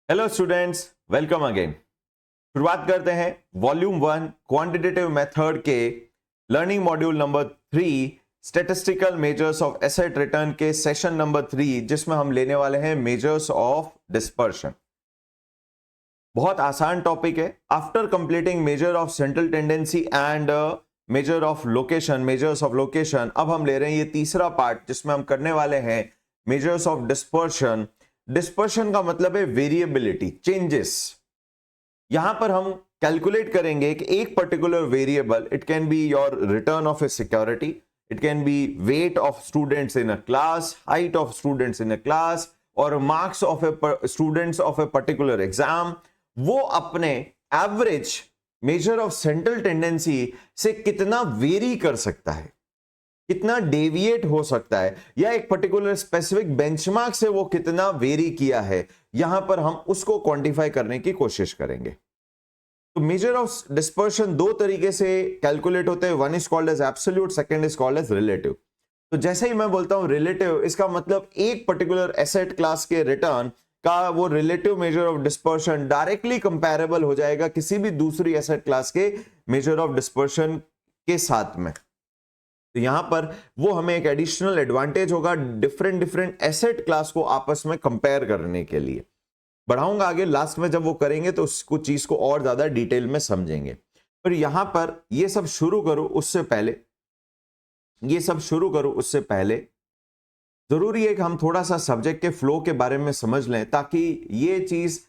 Hello students, welcome again. शुरुआत करते हैं वॉल्यूम 1 क्वांटिटेटिव मेथड के learning module number 3 statistical measures of asset return के सेशन नंबर 3, जिसमें हम लेने वाले हैं मेजर्स ऑफ डिस्पर्शन। बहुत आसान टॉपिक है। After completing major of central tendency and measure of location, measures of location, अब हम ले रहे हैं ये तीसरा पार्ट जिसमें हम करने वाले हैं मेजर्स ऑफ डिस्पर्शन। डिस्पर्शन का मतलब है वेरिएबिलिटी, चेंजेस। यहां पर हम कैलकुलेट करेंगे कि एक particular variable, it can be your return of a security, it can be weight of students in a class, height of students in a class, और marks of a students of a particular exam. वो अपने average measure of central tendency से कितना very कर सकता है, कितना deviate हो सकता है, या एक पर्टिकुलर स्पेसिफिक बेंचमार्क से वो कितना वेरी किया है, यहां पर हम उसको क्वांटिफाई करने की कोशिश करेंगे। तो मेजर ऑफ डिस्पर्शन दो तरीके से कैलकुलेट होते हैं। One is called as absolute, second is called as relative. तो जैसे ही मैं बोलता हूं रिलेटिव, इसका मतलब एक पर्टिकुलर एसेट क्लास के रिटर्न का वो relative measure of dispersion directly comparable हो जाएगा किसी भी दूसरी एसेट क्लास के मेजर ऑफ डिस्पर्शन के साथ में। तो यहां पर वो हमें एक एडिशनल एडवांटेज होगा डिफरेंट एसेट क्लास को आपस में कंपेयर करने के लिए। बढ़ाऊंगा आगे, लास्ट में जब वो करेंगे तो उसको चीज को और ज्यादा डिटेल में समझेंगे। पर यहां पर ये सब शुरू करूं उससे पहले जरूरी है कि हम थोड़ा सा सब्जेक्ट के फ्लो के बारे में समझ लें, ताकि ये चीज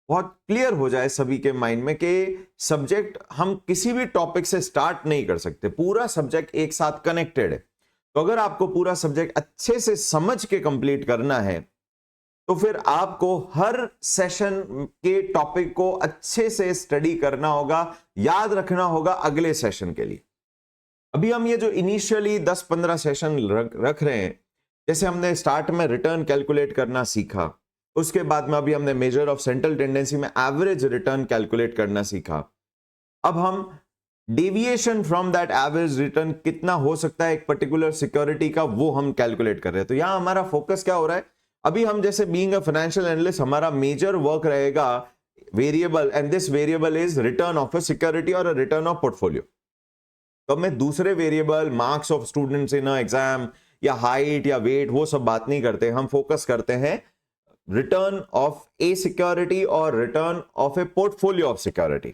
बहुत क्लियर हो जाए सभी के माइंड में कि सब्जेक्ट हम किसी भी टॉपिक से स्टार्ट नहीं कर सकते, पूरा सब्जेक्ट एक साथ कनेक्टेड है। तो अगर आपको पूरा सब्जेक्ट अच्छे से समझ के कंप्लीट करना है तो फिर आपको हर सेशन के टॉपिक को अच्छे से स्टडी करना होगा, याद रखना होगा अगले सेशन के लिए। अभी हम ये जो इनिशियली 10-15 सेशन रख रहे हैं, जैसे हमने स्टार्ट में रिटर्न कैलकुलेट करना सीखा, उसके बाद में अभी हमने मेजर ऑफ सेंट्रल टेंडेंसी में एवरेज रिटर्न कैलकुलेट करना सीखा। अब हम deviation from that average return कितना हो सकता है एक पर्टिकुलर सिक्योरिटी का, वो हम कैलकुलेट कर रहे हैं। तो यहां हमारा फोकस क्या हो रहा है, अभी हम जैसे बीइंग अ फाइनेंशियल एनालिस्ट, हमारा मेजर वर्क रहेगा variable, and this variable is return of a security और रिटर्न ऑफ पोर्टफोलियो। तो मैं दूसरे variable, marks of students in exam या हाइट या वेट, वो सब बात नहीं करते। हम फोकस करते हैं रिटर्न ऑफ ए सिक्योरिटी और return of A portfolio of security.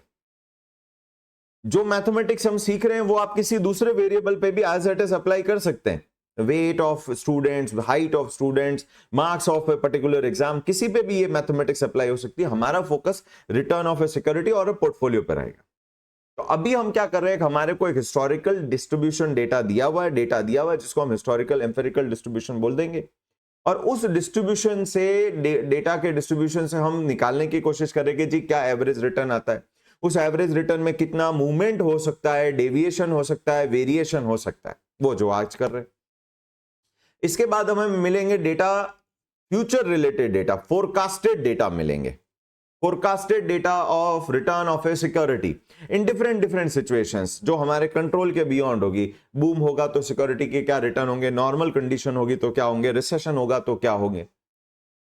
जो मैथमेटिक्स हम सीख रहे हैं वो आप किसी दूसरे वेरिएबल पे भी एज इट इज अप्लाई कर सकते हैं। Wait of students, height of students, marks of a particular exam, किसी पे भी ये मैथमेटिक्स अप्लाई हो सकती है। हमारा focus return of a security और पोर्टफोलियो पर रहेगा। तो अभी हम क्या कर रहे हैं, हमारे को एक हिस्टोरिकल डिस्ट्रीब्यूशन डेटा दिया हुआ है जिसको हम हिस्टोरिकल एम्पिरिकल डिस्ट्रीब्यूशन बोल देंगे, और उस डिस्ट्रीब्यूशन से, डेटा के डिस्ट्रीब्यूशन से हम निकालने की कोशिश करेंगे जी क्या एवरेज रिटर्न आता है, उस एवरेज रिटर्न में कितना मूवमेंट हो सकता है, डेविएशन हो सकता है, वेरिएशन हो सकता है, वो जो आज कर रहे हैं। इसके बाद हमें मिलेंगे data, future related data, forecasted data मिलेंगे, forecasted data of return of a security in different situations, जो हमारे कंट्रोल के बियॉन्ड होगी। बूम होगा तो सिक्योरिटी के क्या रिटर्न होंगे, नॉर्मल कंडीशन होगी तो क्या होंगे, रिसेशन होगा तो क्या होंगे।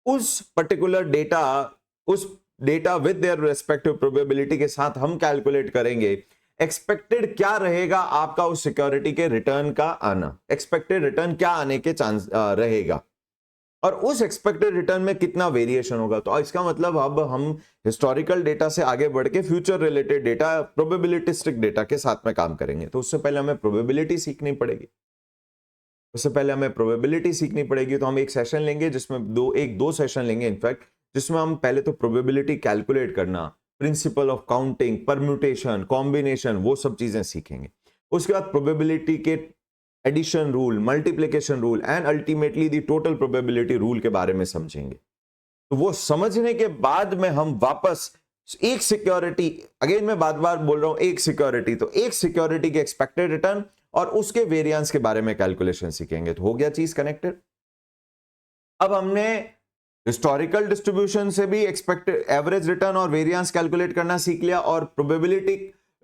उस पर्टिकुलर डेटा, उस data with their respective probability के साथ हम कैलकुलेट करेंगे एक्सपेक्टेड क्या रहेगा आपका उस सिक्योरिटी के रिटर्न का आना, एक्सपेक्टेड रिटर्न क्या आने के चांस रहेगा, और उस एक्सपेक्टेड रिटर्न में कितना वेरिएशन होगा। तो इसका मतलब अब हम हिस्टोरिकल डेटा से आगे बढ़ के फ्यूचर रिलेटेड डेटा, प्रोबेबिलिटिस्टिक डेटा के साथ में काम करेंगे। तो उससे पहले हमें प्रोबेबिलिटी सीखनी पड़ेगी। तो हम एक सेशन लेंगे जिसमें दो सेशन लेंगे इनफैक्ट, जिसमें हम पहले तो प्रोबेबिलिटी कैलकुलेट करना, principle of counting, permutation, combination, वो सब चीजें सीखेंगे। उसके बाद प्रोबेबिलिटी के addition rule, multiplication rule and ultimately the total probability rule के बारे में समझेंगे। तो वो समझने के बाद में हम वापस एक सिक्योरिटी, अगेन मैं बार बार बोल रहा हूं एक सिक्योरिटी, तो एक सिक्योरिटी के एक्सपेक्टेड रिटर्न और उसके वेरिएंस के बारे में कैलकुलेशन सीखेंगे। तो हो गया चीज कनेक्टेड। अब हमने हिस्टोरिकल डिस्ट्रीब्यूशन से भी एक्सपेक्टेड एवरेज रिटर्न और वेरिएंस कैलकुलेट करना सीख लिया, और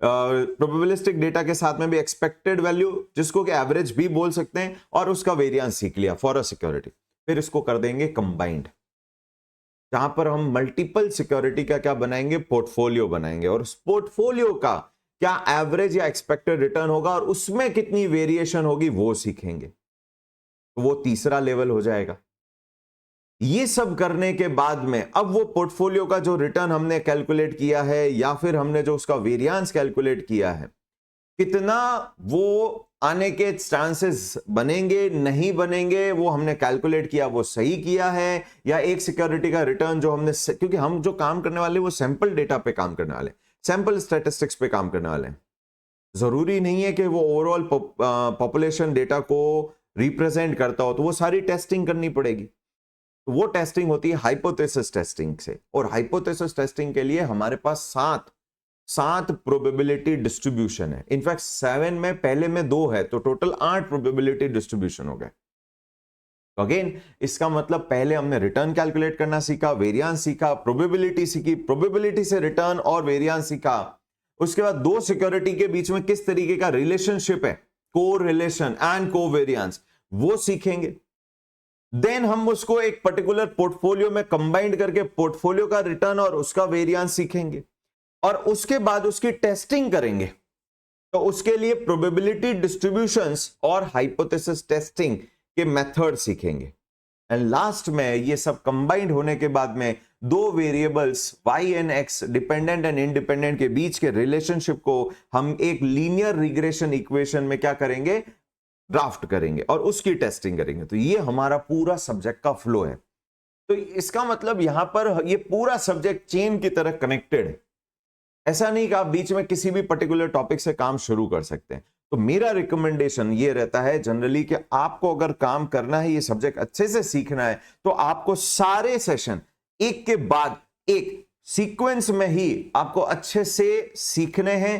प्रोबेबिलिस्टिक डेटा के साथ में भी एक्सपेक्टेड वैल्यू, जिसको कि एवरेज भी बोल सकते हैं, और उसका वेरिएंस सीख लिया फॉर अ सिक्योरिटी। फिर इसको कर देंगे कंबाइंड। जहां पर हम मल्टीपल सिक्योरिटी का क्या बनाएंगे, पोर्टफोलियो बनाएंगे, और उस पोर्टफोलियो का क्या एवरेज या एक्सपेक्टेड रिटर्न होगा और उसमें कितनी वेरिएशन होगी वो सीखेंगे। तो वो तीसरा लेवल हो जाएगा। ये सब करने के बाद में अब वो पोर्टफोलियो का जो रिटर्न हमने कैलकुलेट किया है या फिर हमने जो उसका वेरिएंस कैलकुलेट किया है, कितना वो आने के चांसेस बनेंगे नहीं बनेंगे, वो हमने कैलकुलेट किया, वो सही किया है, या एक सिक्योरिटी का रिटर्न जो हमने, क्योंकि हम जो काम करने वाले वो सैंपल डेटा पे काम करने वाले, सैंपल स्टैटिस्टिक्स पे काम करने वाले हैं। जरूरी नहीं है कि वो ओवरऑल पॉपुलेशन डेटा को रिप्रेजेंट करता हो, तो वो सारी टेस्टिंग करनी पड़ेगी। तो वो टेस्टिंग होती है हाइपोथेसिस टेस्टिंग से, और हाइपोथेसिस टेस्टिंग के लिए हमारे पास सात प्रोबेबिलिटी डिस्ट्रीब्यूशन है। इनफैक्ट 7 में पहले में 2 है, तो टोटल 8 प्रोबेबिलिटी डिस्ट्रीब्यूशन हो गए। तो अगेन इसका मतलब पहले हमने रिटर्न कैलकुलेट करना सीखा, वेरिएंस सीखा, प्रोबेबिलिटी सीखी, प्रोबेबिलिटी से रिटर्न और वेरिएंस सीखा। उसके बाद दो सिक्योरिटी के बीच में किस तरीके का रिलेशनशिप है, को रिलेशन एंड को वेरिएंस, वो सीखेंगे। देन हम उसको एक पर्टिकुलर पोर्टफोलियो में कंबाइंड करके पोर्टफोलियो का रिटर्न और उसका वेरिएंस सीखेंगे, और उसके बाद उसकी टेस्टिंग करेंगे। तो उसके लिए प्रोबेबिलिटी डिस्ट्रीब्यूशंस और हाइपोथेसिस टेस्टिंग के मेथड सीखेंगे। एंड लास्ट में ये सब कंबाइंड होने के बाद में दो variables y and x, dependent and independent के बीच के रिलेशनशिप को हम एक लीनियर रिग्रेशन इक्वेशन में क्या करेंगे, ड्राफ्ट करेंगे और उसकी टेस्टिंग करेंगे। तो ये हमारा पूरा सब्जेक्ट का फ्लो है। तो इसका मतलब यहां पर ये पूरा सब्जेक्ट चेन की तरह कनेक्टेड है। ऐसा नहीं कि आप बीच में किसी भी पर्टिकुलर टॉपिक से काम शुरू कर सकते हैं। तो मेरा रिकमेंडेशन ये रहता है जनरली कि आपको अगर काम करना है, ये सब्जेक्ट अच्छे से सीखना है, तो आपको सारे सेशन एक के बाद एक सीक्वेंस में ही आपको अच्छे से सीखने हैं,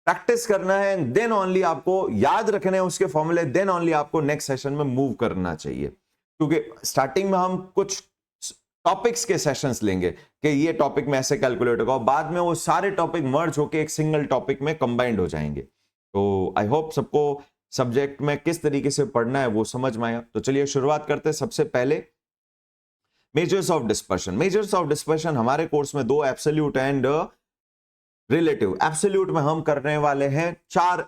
प्रैक्टिस करना है, देन ओनली आपको याद रखने हैं उसके फॉर्मूले, देन ओनली आपको नेक्स्ट सेशन में मूव करना चाहिए। क्योंकि स्टार्टिंग में हम कुछ टॉपिक्स के सेशंस लेंगे कि ये टॉपिक में ऐसे कैलकुलेट होगा, बाद में वो सारे टॉपिक मर्ज होके एक सिंगल टॉपिक में कंबाइंड हो जाएंगे। तो आई होप सबको सब्जेक्ट में किस तरीके से पढ़ना है वो समझ में आया। तो चलिए शुरुआत करते हैं। सबसे पहले measures of dispersion. Measures of dispersion हमारे कोर्स में दो, एब्सोल्यूट एंड रिलेटिव। एब्सोल्यूट में हम करने वाले हैं 4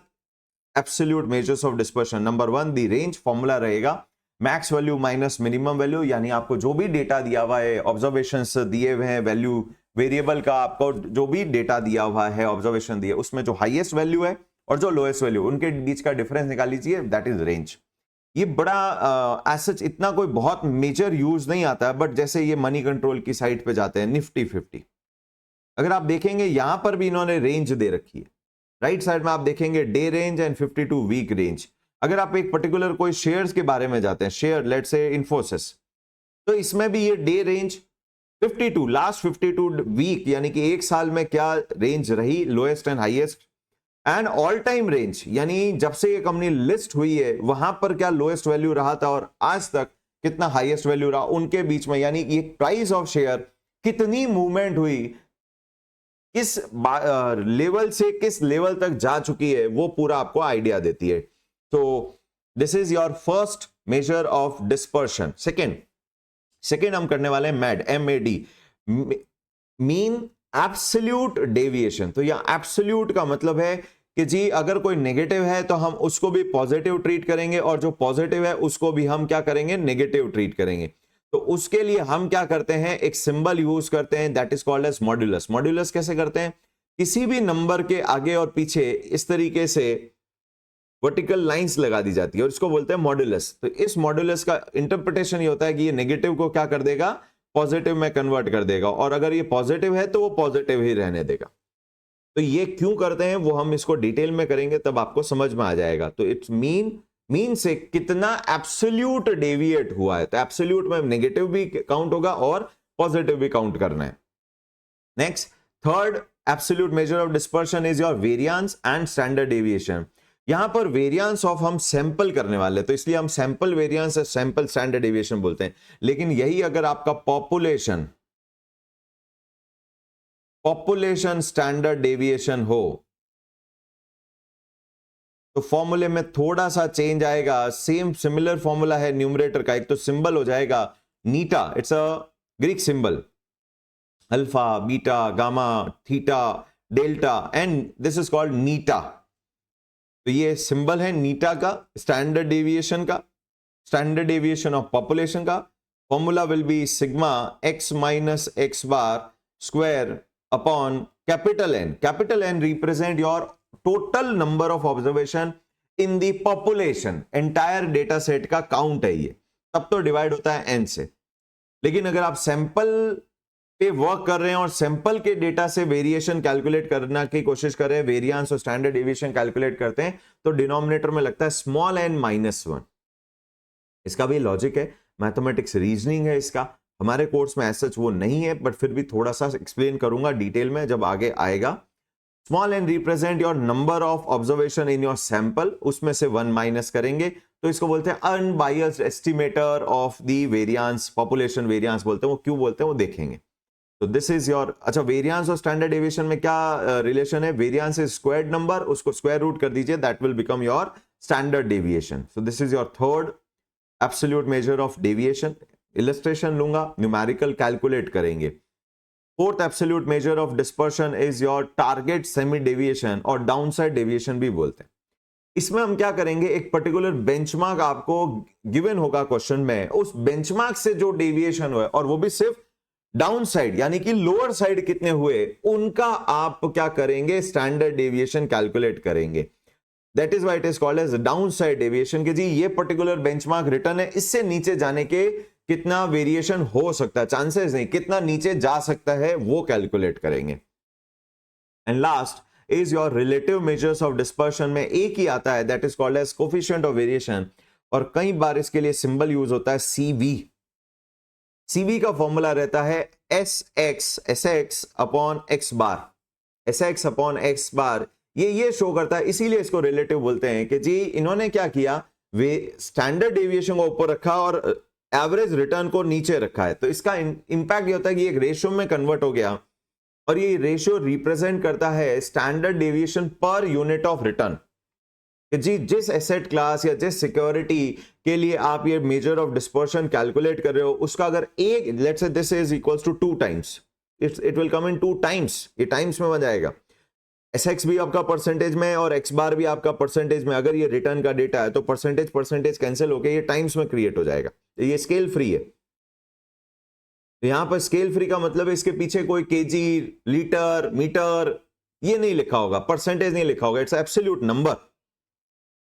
absolute measures of dispersion. Number 1 the range, formula रहेगा max value minus minimum value, यानी आपको जो भी डेटा दिया हुआ है, ऑब्जर्वेशंस दिए हुए हैं, वैल्यू वेरिएबल का आपको जो भी डेटा दिया हुआ है, ऑब्जर्वेशन दिए, उसमें जो हाईएस्ट वैल्यू है और जो लोएस्ट वैल्यू, उनके बीच का डिफरेंस निकाल लीजिए, दैट इज रेंज। ये बड़ा एज इतना कोई बहुत मेजर यूज नहीं आता है, बट जैसे ये मनी कंट्रोल की साइट पे जाते हैं, निफ्टी 50, अगर आप देखेंगे यहां पर भी इन्होंने रेंज दे रखी है। राइट साइड में आप देखेंगे day range and 52 week range. अगर आप एक पर्टिकुलर कोई शेयर्स के बारे में जाते हैं, शेयर लेट्स से इन्फोसिस, तो इसमें भी ये डे रेंज 52, लास्ट 52 वीक यानी कि एक साल में क्या रेंज रही, lowest and highest, and all time range यानी जब से ये कंपनी लिस्ट हुई है वहां पर क्या लोएस्ट वैल्यू रहा था और आज तक कितना हाईएस्ट वैल्यू रहा, उनके बीच में, यानी कि प्राइस ऑफ शेयर कितनी मूवमेंट हुई, किस लेवल से किस लेवल तक जा चुकी है, वो पूरा आपको आइडिया देती है। तो this is your first measure of dispersion. Second हम करने वाले हैं mad, MAD, mean absolute deviation. तो यह एब्सोल्यूट का मतलब है कि जी अगर कोई नेगेटिव है तो हम उसको भी पॉजिटिव ट्रीट करेंगे, और जो पॉजिटिव है उसको भी हम क्या करेंगे, नेगेटिव ट्रीट करेंगे। तो उसके लिए हम क्या करते हैं, एक सिंबल यूज करते हैं, that is called as modulus. Modulus कैसे करते हैं, किसी भी नंबर के आगे और पीछे इस तरीके से वर्टिकल लाइंस लगा दी जाती है और इसको बोलते हैं मॉड्यूलस। तो इस मॉड्यूलस का इंटरप्रिटेशन ये होता है कि ये नेगेटिव को क्या कर देगा, पॉजिटिव में कन्वर्ट कर देगा, और अगर ये पॉजिटिव है तो वो पॉजिटिव ही रहने देगा। तो ये क्यों करते हैं वो हम इसको डिटेल में करेंगे, तब आपको समझ में आ जाएगा। तो इट्स मीन से कितना एब्सोल्यूट डेविएट हुआ है, तो एब्सोल्यूट में नेगेटिव भी काउंट होगा और पॉजिटिव भी काउंट करना है। Next, third absolute measure of dispersion is your variance and standard deviation. यहां पर वेरिएंस ऑफ हम सैंपल करने वाले, तो इसलिए हम सैंपल वेरिएंस या सैंपल स्टैंडर्ड डेविएशन बोलते हैं। लेकिन यही अगर आपका पॉपुलेशन स्टैंडर्ड डेविएशन हो तो फॉर्मूले में थोड़ा सा चेंज आएगा। सेम सिमिलर फॉर्मूला है न्यूमरेटर का, एक तो सिंबल हो जाएगा नीटा, it's a Greek symbol, alpha, beta, gamma, theta, delta and this is called नीटा। तो ये सिंबल है नीटा का, स्टैंडर्ड डेविएशन का, स्टैंडर्ड डेविएशन ऑफ पॉपुलेशन का। Formula will be sigma x minus x bar square upon capital N. Capital N represent your total number of observation in the population, entire data set का count है ये, तब तो divide होता है N से। लेकिन अगर आप सैंपल पे वर्क कर रहे हैं और सैंपल के डेटा से वेरिएशन कैलकुलेट करने की कोशिश कर रहे हैं, वेरिएंस और स्टैंडर्ड डेविएशन कैलकुलेट करते हैं, तो डिनोमिनेटर में लगता है स्मॉल एन माइनस 1। इसका भी लॉजिक है, मैथमेटिक्स रीजनिंग है इसका। हमारे कोर्स में ऐसा वो नहीं है, बट फिर भी थोड़ा सा एक्सप्लेन करूंगा डिटेल में जब आगे आएगा। Small N represent your number of observation in your sample, उसमें से 1 माइनस करेंगे, तो इसको बोलते हैं unbiased estimator of the variance, population variance बोलते हैं। वो क्यों बोलते हैं वो देखेंगे। तो दिस इज योर, अच्छा वेरिएंस और स्टैंडर्ड डेविएशन में क्या रिलेशन है? वेरिएंस इज स्क्वायर्ड नंबर, उसको स्क्वायर रूट कर दीजिए, that will become your standard deviation. So this is your third absolute measure of deviation. Illustration लूंगा, न्यूमेरिकल कैलकुलेट करेंगे। Fourth absolute measure of dispersion is your target semi deviation, और downside deviation भी बोलते हैं। इसमें हम क्या करेंगे, एक पर्टिकुलर बेंचमार्क आपको गिवन होगा क्वेश्चन में, उस बेंचमार्क से जो डेविएशन हुआ और वो भी सिर्फ डाउन साइड यानी कि लोअर साइड कितने हुए, उनका आप क्या करेंगे, स्टैंडर्ड डेविएशन कैलकुलेट करेंगे। That is why it is called as down side deviation, कि जी ये पर्टिकुलर बेंचमार्क रिटर्न है, इससे नीचे जाने के कितना वेरिएशन हो सकता है, चांसेस नहीं, कितना नीचे जा सकता है वो कैलकुलेट करेंगे। And last is your relative measures of dispersion में एक ही आता है, that is called as coefficient of variation, और कई बार इसके लिए सिंबल यूज होता है CV। CV का फॉर्मूला रहता है SX अपॉन एक्स बार, SX अपॉन एक्स बार। ये शो करता है, इसीलिए इसको रिलेटिव बोलते हैं कि जी इन्होंने क्या किया, वे स्टैंडर्ड डेविएशन को ऊपर रखा और एवरेज रिटर्न को नीचे रखा है। तो इसका इंपैक्ट ये होता है कि एक रेशियो में कन्वर्ट हो गया, और ये रेशियो रिप्रेजेंट करता है स्टैंडर्ड डेविएशन पर यूनिट ऑफ रिटर्न, कि जी जिस एसेट क्लास या जिस सिक्योरिटी के लिए आप ये मेजर ऑफ डिस्पर्शन कैलकुलेट कर रहे हो, उसका अगर एक, let's say this is equals to 2 times, it will come in 2 times, ये टाइम्स में बन जाएगा। SX भी आपका परसेंटेज में और एक्स बार भी आपका परसेंटेज में, अगर ये रिटर्न का डेटा है तो परसेंटेज कैंसिल होकर ये टाइम्स में क्रिएट हो जाएगा। तो ये स्केल फ्री है। तो यहां पर स्केल फ्री का मतलब है इसके पीछे कोई केजी, लीटर, मीटर ये नहीं लिखा होगा, परसेंटेज नहीं लिखा होगा, इट्स एब्सोल्यूट नंबर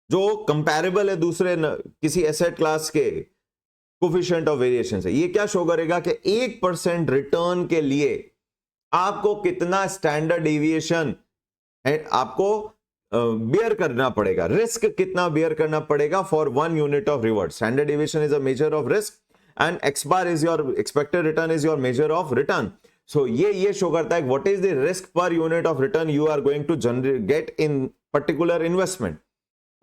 जो कंपैरेबल है दूसरे किसी एसेट क्लास के कोफिशिएंट ऑफ वेरिएशन से। ये क्या शो करेगा कि 1% रिटर्न के लिए आपको कितना स्टैंडर्ड डेविएशन आपको बेयर करना पड़ेगा, रिस्क कितना बेयर करना पड़ेगा for 1 unit of reward. Standard deviation is a measure of risk and x bar is your expected return is your measure of return. So ये शो करता है what is the risk per unit of return you are going to generate get in particular investment.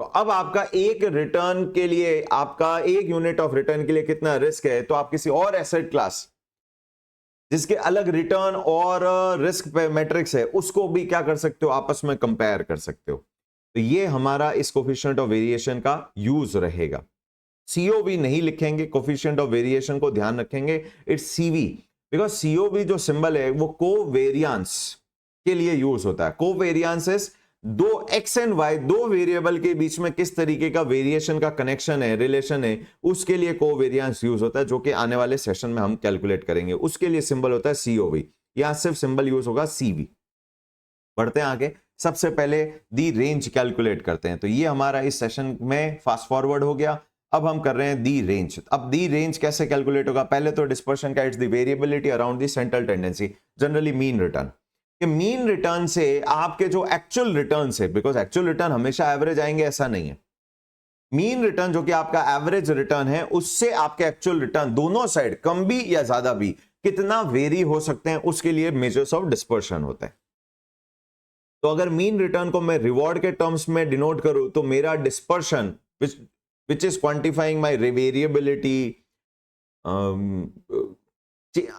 तो अब आपका एक return के लिए, आपका एक यूनिट ऑफ रिटर्न के लिए कितना रिस्क है, तो आप किसी और एसेट क्लास जिसके अलग रिटर्न और रिस्क पे मैट्रिक्स है, उसको भी क्या कर सकते हो, आपस में कंपेयर कर सकते हो। तो ये हमारा इस कोफिशिएंट ऑफ वेरिएशन का यूज रहेगा। COV नहीं लिखेंगे, कोफिशिएंट ऑफ वेरिएशन को ध्यान रखेंगे, इट्स CV, बिकॉज COV जो सिंबल है वो कोवेरियंस के लिए यूज होता है। कोवेरियंस इज दो एक्स एंड वाई, दो वेरिएबल के बीच में किस तरीके का वेरिएशन का कनेक्शन है, रिलेशन है, उसके लिए कोवेरियंस यूज होता है, जो कि आने वाले सेशन में हम कैलकुलेट करेंगे। उसके लिए सिंबल होता है COV, यहां सिर्फ सिंबल यूज होगा CV। बढ़ते हैं आगे, सबसे पहले दी रेंज कैलकुलेट करते हैं। तो ये हमारा इस सेशन में फास्ट फॉरवर्ड हो गया। अब हम कर रहे हैं दी रेंज। अब दी रेंज कैसे कैलकुलेट होगा, पहले तो डिस्पर्शन का it's the variability around the central tendency, generally mean return. कि मीन रिटर्न से आपके जो एक्चुअल रिटर्न है, बिकॉज एक्चुअल रिटर्न हमेशा एवरेज आएंगे ऐसा नहीं है, मीन रिटर्न जो कि आपका एवरेज रिटर्न है, उससे आपके एक्चुअल रिटर्न दोनों साइड कम भी या ज्यादा भी कितना वेरी हो सकते हैं, उसके लिए मेजर्स ऑफ डिस्पर्शन होता है। तो अगर मीन रिटर्न को मैं रिवॉर्ड के टर्म्स में डिनोट करूं, तो मेरा dispersion which is quantifying my variability,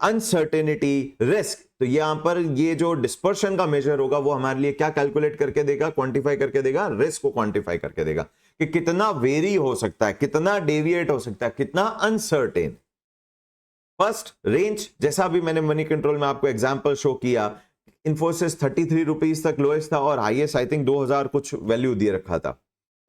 uncertainty, risk, तो यहां पर ये जो डिस्पर्शन का मेजर होगा वो हमारे लिए क्या कैलकुलेट करके देगा, क्वांटिफाई करके देगा, रिस्क को क्वांटिफाई करके देगा कि कितना वेरी हो सकता है, कितना डेविएट हो सकता है, कितना अनसर्टेन। फर्स्ट रेंज, जैसा अभी मैंने मनी कंट्रोल में आपको एग्जांपल शो किया, इन्फोसिस 33 रुपीज तक लोएस्ट था और हाईएस्ट आई थिंक 2000 कुछ वैल्यू दे रखा था।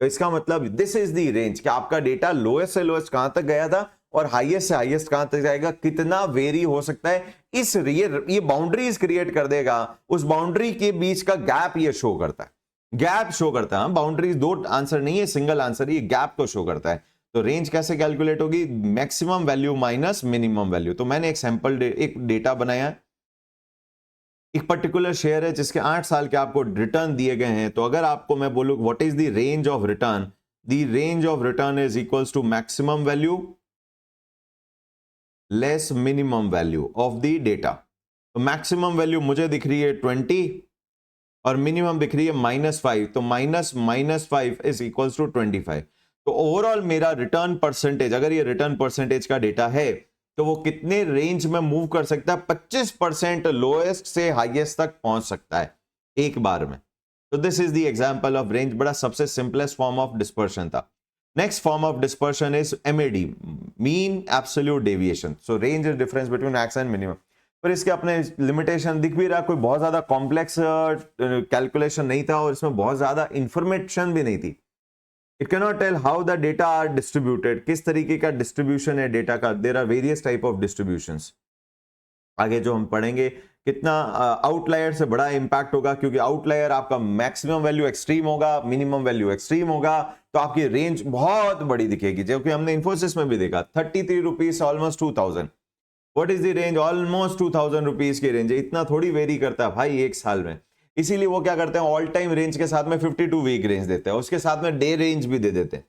तो इसका मतलब दिस इज दी रेंज कि आपका डेटा लोएस्ट से लोएस्ट कहां तक गया था और हाईएस्ट से हाईएस्ट कहां तक जाएगा, कितना वेरी हो सकता है। इस ये बाउंड्रीज क्रिएट कर देगा, उस बाउंड्री के बीच का गैप ये शो करता है, गैप शो करता है। बाउंड्रीज दो आंसर नहीं है, सिंगल आंसर, ये गैप को शो करता है। तो रेंज कैसे कैलकुलेट होगी, maximum value minus minimum value. तो मैंने एक सैंपल एक डेटा बनाया, एक पर्टिकुलर शेयर है जिसके 8 साल के आपको रिटर्न दिए गए हैं। तो अगर आपको मैं बोलूं what is the range of return, the range of return is equals to maximum value less minimum value of the data. तो मैक्सिमम वैल्यू मुझे दिख रही है 20 और मिनिमम दिख रही है -5, तो -5 इज इक्वल्स टू 25। तो ओवरऑल मेरा रिटर्न परसेंटेज, अगर ये रिटर्न परसेंटेज का डेटा है तो वो कितने रेंज में मूव कर सकता है, 25% लोएस्ट से हाईएस्ट तक पहुंच सकता है एक बार में। तो this is the example of range, बड़ा सबसे सिंपलेस्ट फॉर्म ऑफ डिस्पर्शन था। Next form of dispersion is MAD, mean absolute deviation. So range is difference between max and minimum. पर इसके अपने लिमिटेशन दिख भी रहा, कोई बहुत ज्यादा कॉम्प्लेक्स कैलकुलेशन नहीं था और इसमें बहुत ज्यादा इंफॉर्मेशन भी नहीं थी। It can not tell how the data are distributed, किस तरीके का डिस्ट्रीब्यूशन है डेटा का। There are various type of distributions. आगे जो हम पढ़ेंगे कितना आउटलायर से बड़ा इंपैक्ट होगा, क्योंकि आउटलायर आपका मैक्सिमम वैल्यू एक्सट्रीम होगा, मिनिमम वैल्यू एक्सट्रीम होगा, तो आपकी रेंज बहुत बड़ी दिखेगी। जबकि हमने इन्फोसिस में भी देखा 33 rupees almost 2000। What is the range, almost 2000 rupees की रेंज है। इतना थोड़ी वेरी करता है भाई एक साल में। इसीलिए वो क्या करते हैं, ऑल टाइम रेंज के साथ में 52 वीक रेंज देते हैं, उसके साथ में डे रेंज भी दे देते हैं।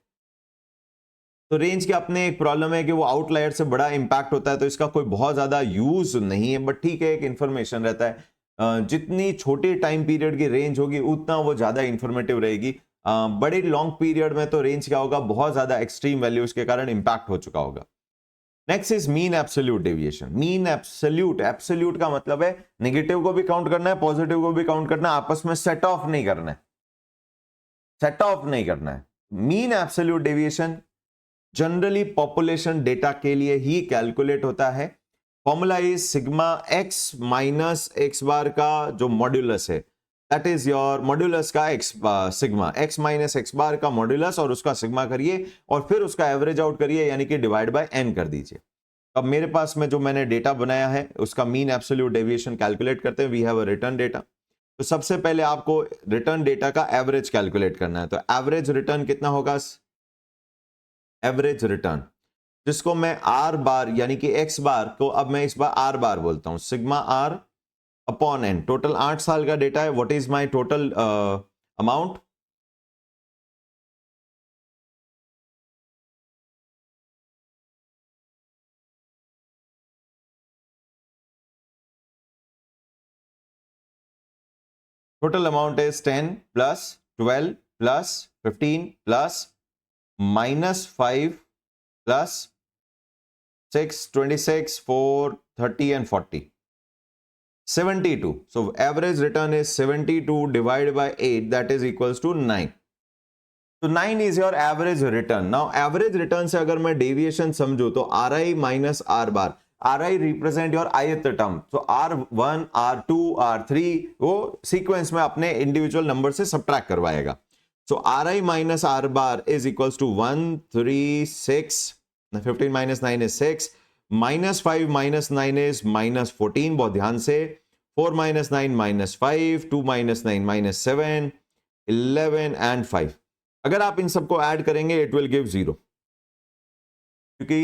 तो रेंज के अपने एक प्रॉब्लम है कि वो आउटलायर से बड़ा इंपैक्ट होता है, तो इसका कोई बहुत ज्यादा यूज नहीं है, बट ठीक है एक इंफॉर्मेशन रहता है। जितनी छोटी टाइम पीरियड की रेंज होगी उतना वो ज्यादा इंफॉर्मेटिव रहेगी। बड़े लॉन्ग पीरियड में तो रेंज क्या होगा, बहुत ज्यादा एक्सट्रीम वैल्यूज के कारण इंपैक्ट हो चुका होगा। Next is mean absolute deviation. Mean absolute, absolute का मतलब है नेगेटिव को भी काउंट करना है, पॉजिटिव को भी काउंट करना है, आपस में सेट ऑफ नहीं करना है, सेट ऑफ नहीं करना है। Mean absolute deviation generally population data के लिए ही कैलकुलेट होता है। Formula is sigma x minus x bar का जो मॉड्यूलस है, दैट इज योर मॉड्यूलस का x, sigma x minus x bar का मॉड्यूलस और उसका सिग्मा करिए और फिर उसका एवरेज आउट करिए, यानी कि डिवाइड बाय n कर दीजिए। अब मेरे पास में जो मैंने डेटा बनाया है उसका मीन एब्सोल्यूट डेविएशन कैलकुलेट करते हैं। We have a return data. तो सबसे पहले आपको रिटर्न डेटा का एवरेज कैलकुलेट करना है। तो एवरेज रिटर्न कितना होगा, एवरेज रिटर्न, जिसको मैं आर बार यानी कि एक्स बार को अब मैं इस बार आर बार बोलता हूं, sigma R upon N. Total 8 साल का डेटा है, what is my total amount, total amount is 10 plus 12 plus 15 plus -5 plus 6, 26, 4, 30 and 40, 72. So average return is 72 divided by 8, that is equals to 9. तो 9 is your average return. Now average return से अगर मैं deviation समझू तो RI minus R bar, RI represent your ith term. So R1, R2, R3 वो sequence में अपने individual number से subtract करवाएगा. So RI minus R bar is equals to 1, 3, 6, 15 minus 9 is 6, minus 5 minus 9 is minus 14, बहुत ध्यान से, 4 minus 9 minus 5, 2 minus 9 minus 7, 11 and 5. अगर आप इन सबको ऐड करेंगे इट विल गिव 0, क्योंकि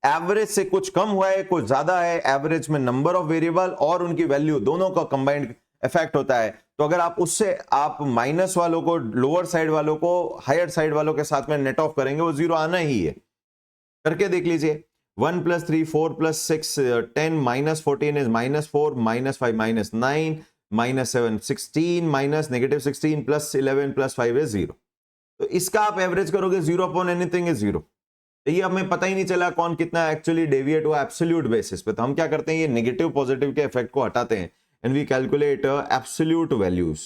एवरेज से कुछ कम हुआ है कुछ ज्यादा है, एवरेज में नंबर ऑफ वेरिएबल और उनकी वैल्यू दोनों का कंबाइंड इफेक्ट होता है। तो अगर आप उससे आप माइनस वालों को, लोअर साइड वालों को हायर साइड वालों के साथ में नेट ऑफ करेंगे, वो 0 आना ही है। करके देख लीजिए, 1 + 3 4 + 6 10 -14 is -4, -5 -9 -7 16 minus -16 plus 11 plus 5 is 0। तो इसका आप एवरेज करोगे 0 अपॉन एनीथिंग इज 0। तो ये हमें पता ही नहीं चला कौन कितना एक्चुअली डेविएट हुआ एब्सोल्यूट बेसिस पे। तो हम क्या करते हैं, ये नेगेटिव पॉजिटिव के इफेक्ट को हटाते हैं and we calculate absolute values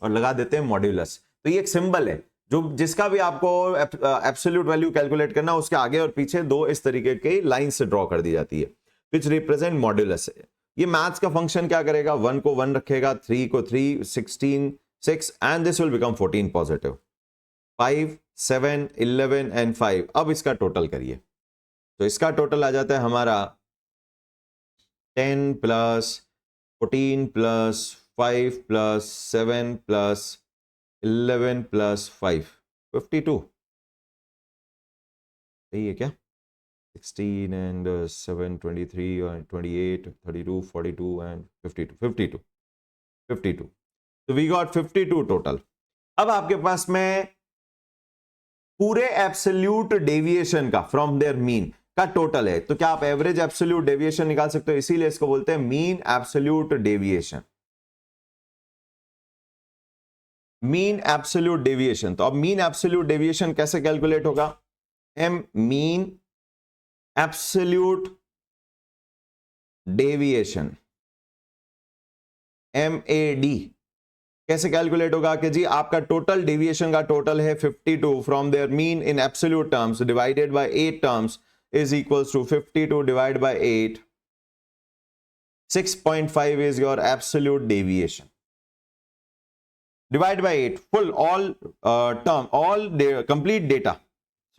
और लगा देते हैं मॉड्यूलस। तो ये एक सिंबल है, जो जिसका भी आपको एब्सोल्यूट वैल्यू कैलकुलेट करना, उसके आगे और पीछे दो इस तरीके की लाइन से ड्रॉ कर दी जाती है, विच रिप्रेजेंट मॉड्यूलस। ये मैथ्स का फंक्शन क्या करेगा, 1 को 1 रखेगा, 3 को 3, 16 6, and this will become 14 positive, 5 7 11 and 5। अब इसका टोटल करिए, तो इसका टोटल आ जाता है हमारा 10 plus 14 plus 5 plus 7 plus 11 plus 5, 52। सही है क्या? 16 and 7, 23 and 28, 32, 42 and 52, 52, 52। तो वी गॉट 52 टोटल। अब आपके पास में पूरे एब्सोल्यूट डेविएशन का फ्रॉम देयर मीन का टोटल है, तो क्या आप एवरेज एब्सोल्यूट डेविएशन निकाल सकते हो? इसीलिए इसको बोलते हैं mean absolute deviation. Mean absolute deviation, तो अब मीन एब्सोल्यूट डेविएशन कैसे कैलकुलेट होगा? M mean absolute deviation, MAD कैसे कैलकुलेट होगा कि जी आपका टोटल डेविएशन का टोटल है 52 from their mean in absolute terms divided by 8 terms is equals to 52 divide by 8, 6.5 is your absolute deviation. Divide by 8, full all term, all complete data.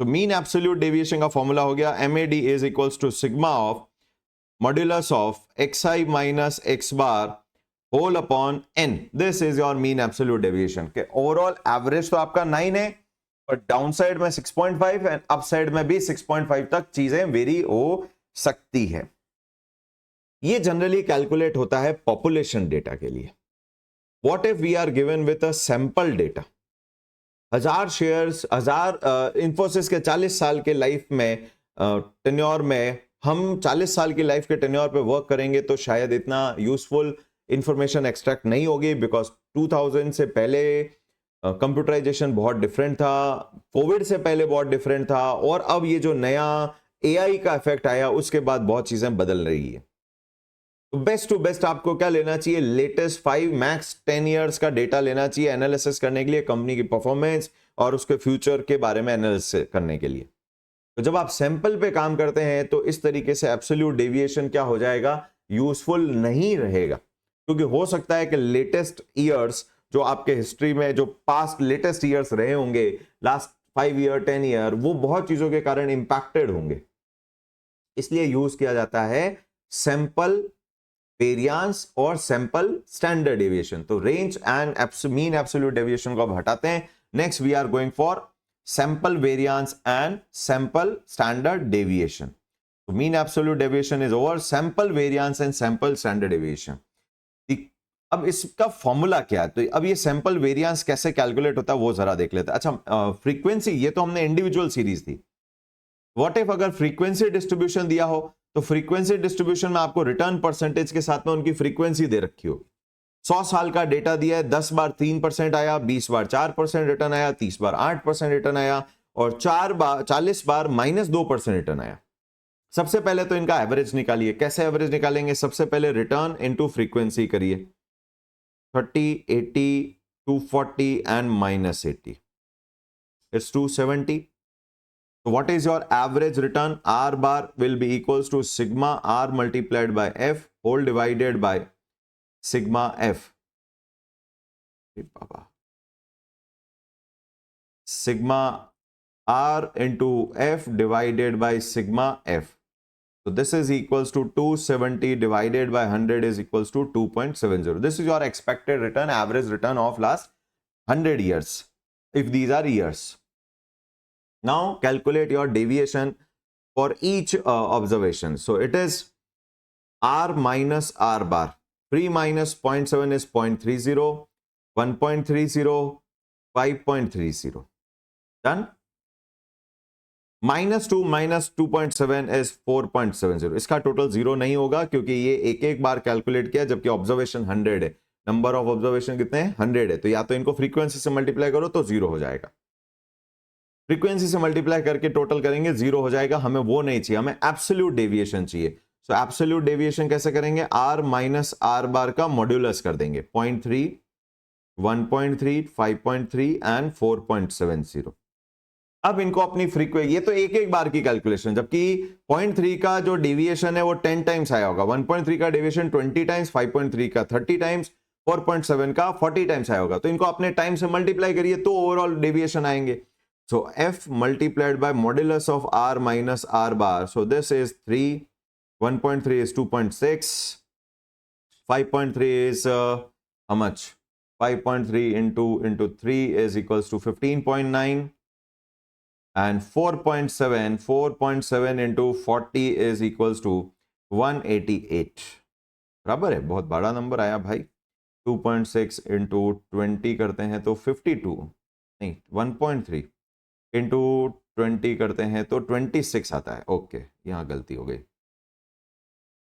So mean absolute deviation का formula हो गया MAD is equals to sigma of modulus of xi minus x bar whole upon n. This is your mean absolute deviation. के overall average तो आपका 9 है, और down side में 6.5 and up side में भी 6.5 तक चीजें वेरी हो सकती है। ये जनरली कैलकुलेट होता है पॉपुलेशन डेटा के लिए। What if we are given with a sample data, 1000 shares, 1000 Infosys के 40 साल के लाइफ में टेन्योर में हम 40 साल की लाइफ के टेन्योर पे वर्क करेंगे तो शायद इतना यूजफुल इंफॉर्मेशन एक्सट्रैक्ट नहीं होगी, बिकॉज 2000 से पहले कंप्यूटराइजेशन बहुत डिफरेंट था, कोविड से पहले बहुत डिफरेंट था, और अब ये जो नया AI का इफेक्ट आया उसके बाद बहुत चीजें बदल रही है। तो बेस्ट टू बेस्ट आपको क्या लेना चाहिए? लेटेस्ट 5 मैक्स 10 इयर्स का डेटा लेना चाहिए एनालिसिस करने के लिए, कंपनी की परफॉर्मेंस और उसके फ्यूचर के बारे में एनालिसिस करने के लिए। तो जब आप सैंपल पे काम करते हैं तो इस तरीके से एब्सोल्यूट डेविएशन क्या हो जाएगा, यूजफुल नहीं रहेगा, क्योंकि हो सकता है कि लेटेस्ट ईयर्स जो आपके हिस्ट्री में जो पास्ट लेटेस्ट ईयर्स रहे होंगे, लास्ट 5 ईयर 10 ईयर, वो बहुत चीजों के कारण इंपैक्टेड होंगे। इसलिए यूज किया जाता है सैंपल वेरिएंस और सैंपल स्टैंडर्ड डेविएशन। तो range and mean absolute deviation को आप हटाते हैं। Next we are going for sample variance and sample standard deviation. तो mean absolute deviation is over, sample variance and sample standard deviation. अब इसका formula क्या है? तो अब ये सैंपल वेरिएंस कैसे कैलकुलेट होता है वो जरा देख लेते हैं। अच्छा, फ्रीक्वेंसी, ये तो हमने इंडिविजुअल सीरीज थी। व्हाट इफ अगर फ्रीक्वेंसी डिस्ट्रीब्यूशन दिया हो, तो फ्रीक्वेंसी डिस्ट्रीब्यूशन में आपको रिटर्न परसेंटेज के साथ में उनकी फ्रीक्वेंसी दे रखी होगी। 100 साल का डेटा दिया है, 10 बार 3% आया, 20 बार 4% रिटर्न आया, 30 बार 8% रिटर्न आया, और 40 बार -2% रिटर्न आया। सबसे पहले तो इनका एवरेज निकालिए। कैसे एवरेज निकालेंगे? सबसे पहले रिटर्न इनटू फ्रीक्वेंसी करिए, 30, 80, 240 and -80, it's 270। So what is your average return? R bar will be equals to sigma R multiplied by F whole divided by sigma F. Sigma R into F divided by sigma F. So this is equals to 270 divided by 100 is equals to 2.70. This is your expected return, average return of last 100 years, if these are years. Now calculate your deviation for each observation. So it is R minus R bar. 3 minus 0.7 is 0.30, 1.30, 5.30. Done? -2 minus 2.7 is 4.70. इसका total 0 नहीं होगा, क्योंकि ये एक एक बार calculate किया, जबकि observation 100 है। नंबर ऑफ ऑब्जर्वेशन कितने हैं? 100 है। तो या तो इनको फ्रीक्वेंसी से मल्टीप्लाई करो तो 0 हो जाएगा, फ्रीक्वेंसी से मल्टीप्लाई करके टोटल करेंगे 0 हो जाएगा। हमें वो नहीं चाहिए, हमें एब्सोल्यूट डेविएशन चाहिए। सो एब्सोल्यूट डेविएशन कैसे करेंगे? R माइनस R बार का मॉड्यूलस कर देंगे, 0.3 1.3, 5.3 एंड 4.70। अब इनको अपनी फ्रीक्वेंसी, ये तो एक एक बार की कैलकुलेशन, जबकि 0.3 का जो डेविएशन है वो 10 टाइम्स आया होगा, 1.3 का डेविएशन 20 टाइम्स, 5.3 का 30 टाइम्स, 4.7 का 40 टाइम्स आया होगा। तो इनको अपने टाइम से मल्टीप्लाई करिए तो ओवरऑल डेविएशन आएंगे। सो f multiplied by modulus of r minus r bar, so this is 3, 1.3 is 2.6, 5.3 is how much? 5.3 into 3 is equals to 15.9, and 4.7 into 40 is equals to 188। बराबर है, बहुत बड़ा नंबर आया भाई। 2.6 into 20 करते हैं तो 52, नहीं 1.3 into 20 करते हैं तो 26 आता है। ओके, यहां गलती हो गई,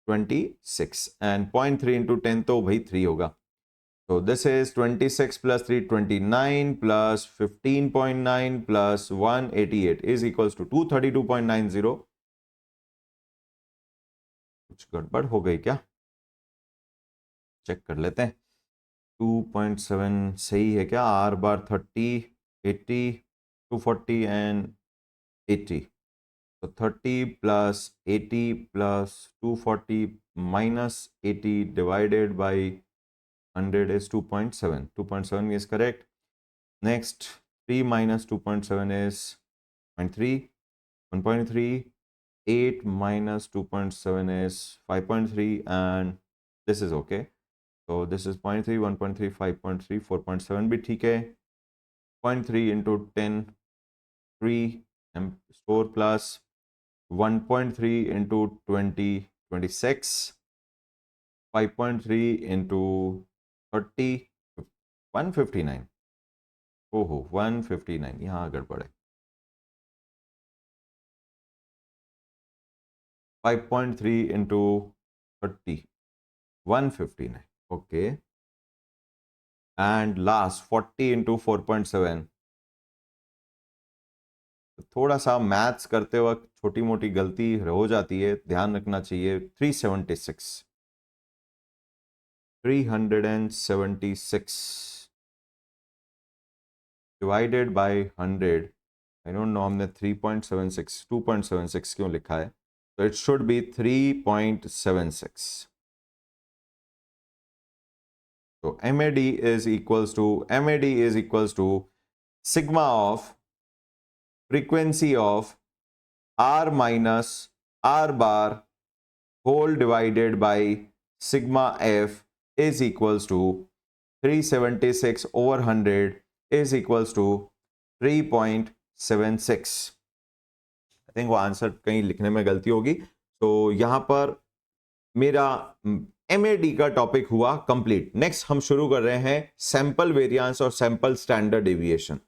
26 एंड 0.3 into 10 तो भाई 3 होगा। So this is 26 plus 3, 29 plus 15.9 plus 188 is equals to 232.90। कुछ गड़बड़ हो गई क्या? चेक कर लेते हैं। 2.7 सही है क्या? R bar 30, 80, 240 and 80। तो 30 plus 80 plus 240 minus 80 divided by 100 is 2.7. 2.7 is correct. Next, 3 minus 2.7 is 0.3. 1.3. 8 minus 2.7 is 5.3, and this is okay. So this is 0.3, 1.3, 5.3, 4.7 भी ठीक है। 0.3 into 10, 3, and 4 plus 1.3 into 20, 26. 5.3 into 30, 159। ओहो 159, यहाँ गड़बड़ है। 5.3 into 30, 159। Okay, and last 40 into 4.7। थोड़ा सा मैथ्स करते वक्त छोटी मोटी गलती हो जाती है, ध्यान रखना चाहिए। 376, 376 divided by 100। I don't know हमने 3.76 2.76 क्यों लिखा है, तो इट शुड बी 3.76। तो MAD is equals to sigma of frequency of R minus R bar whole divided by sigma F is equals to 376 over 100 is equals to 3.76। I think वो answer कहीं लिखने में गलती होगी। तो यहां पर मेरा MAD का टॉपिक हुआ कंप्लीट। नेक्स्ट हम शुरू कर रहे हैं सैंपल वेरिएंस और सैंपल स्टैंडर्ड डेविएशन।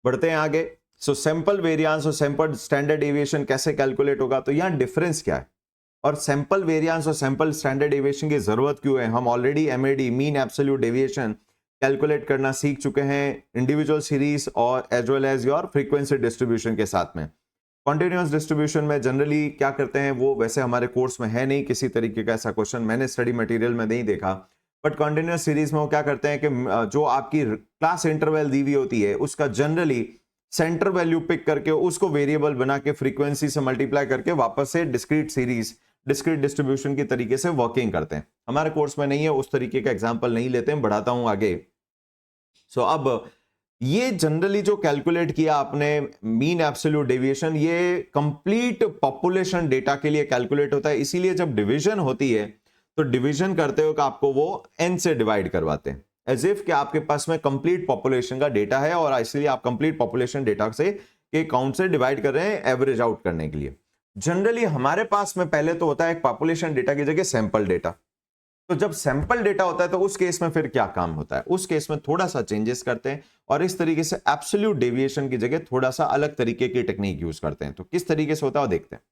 बढ़ते हैं आगे। सो सैंपल वेरिएंस और सैंपल स्टैंडर्ड डेविएशन कैसे कैलकुलेट होगा, तो यहां डिफरेंस क्या है और सैंपल वेरिएंस और सैंपल स्टैंडर्ड डेविएशन की जरूरत क्यों है। हम already MAD mean absolute deviation calculate करना सीख चुके हैं इंडिविजुअल सीरीज और as well as your frequency distribution के साथ में। कॉन्टिन्यूअस डिस्ट्रीब्यूशन में जनरली क्या करते हैं, वो वैसे हमारे कोर्स में है नहीं किसी तरीके का ऐसा क्वेश्चन, मैंने स्टडी मटेरियल में नहीं देखा। बट कॉन्टिन्यूअस सीरीज में वो क्या करते हैं कि जो आपकी क्लास इंटरवल दी हुई होती है उसका जनरली सेंटर वैल्यू पिक करके उसको वेरिएबल बना के फ्रीक्वेंसी से मल्टीप्लाई करके वापस से डिस्क्रीट सीरीज डिस्क्रीट डिस्ट्रीब्यूशन की तरीके से वर्किंग करते हैं। हमारे कोर्स में नहीं है, उस तरीके का एग्जाम्पल नहीं लेते हैं। बढ़ाता हूं आगे। सो अब ये जनरली जो कैलकुलेट किया आपने मीन एब्सोल्यूट डेविएशन, ये कंप्लीट पॉपुलेशन डेटा के लिए कैलकुलेट होता है। इसीलिए जब डिवीजन होती है तो डिवीजन करते हो कि आपको वो n से डिवाइड करवाते हैं, एज इफ कि आपके पास में कंप्लीट पॉपुलेशन का डेटा है और इसलिए आप कंप्लीट पॉपुलेशन डेटा से के काउंट से डिवाइड कर रहे हैं एवरेज आउट करने के लिए। जनरली हमारे पास में पहले तो होता है एक पॉपुलेशन डेटा की जगह सैंपल डेटा। तो जब सैंपल डेटा होता है तो उस केस में फिर क्या काम होता है, उस केस में थोड़ा सा चेंजेस करते हैं और इस तरीके से एब्सोल्यूट डेविएशन की जगह थोड़ा सा अलग तरीके की टेक्निक यूज करते हैं। तो किस तरीके से होता है देखते हैं।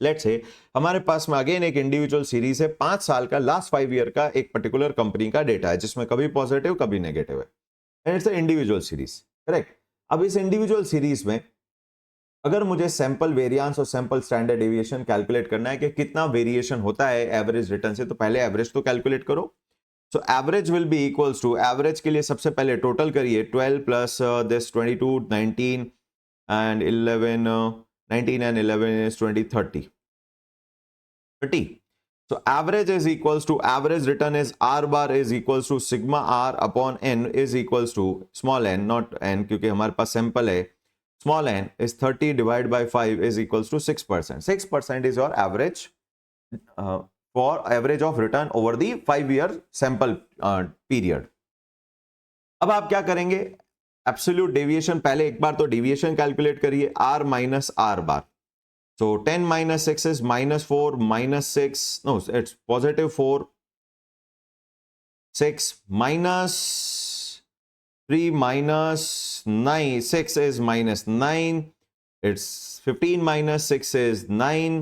लेट्स से हमारे पास में अगेन एक इंडिविजुअल सीरीज है, 5 साल का लास्ट 5 ईयर का एक पर्टिकुलर कंपनी का डेटा है जिसमें कभी पॉजिटिव कभी नेगेटिव है, and it's individual series, correct. अब इस इंडिविजुअल सीरीज में अगर मुझे सैंपल वेरिएंस और सैंपल स्टैंडर्ड डेविएशन कैलकुलेट करना है कि कितना वेरिएशन होता है एवरेज रिटर्न से, तो पहले एवरेज तो कैलकुलेट करो। So average will be equals to, average के लिए सबसे पहले टोटल करिए 12 plus this 22 19 and 11 19 and 11 is 20 30. So average is equals to, average return is r bar is equals to sigma r upon n is equals to small n, not n क्योंकि हमारे पास sample है, small n is 30 divided by 5 is equals to 6%. 6% is your average for average of return over the 5-year sample period. अब आप क्या करेंगे, absolute deviation, पहले एक बार तो डेविएशन कैलकुलेट करिए, r minus r bar. So 10 minus 6 is minus 4 minus 6, no, it's positive 4, 6 minus 3 minus 9, 6 is minus 9, it's 15 minus 6 is 9,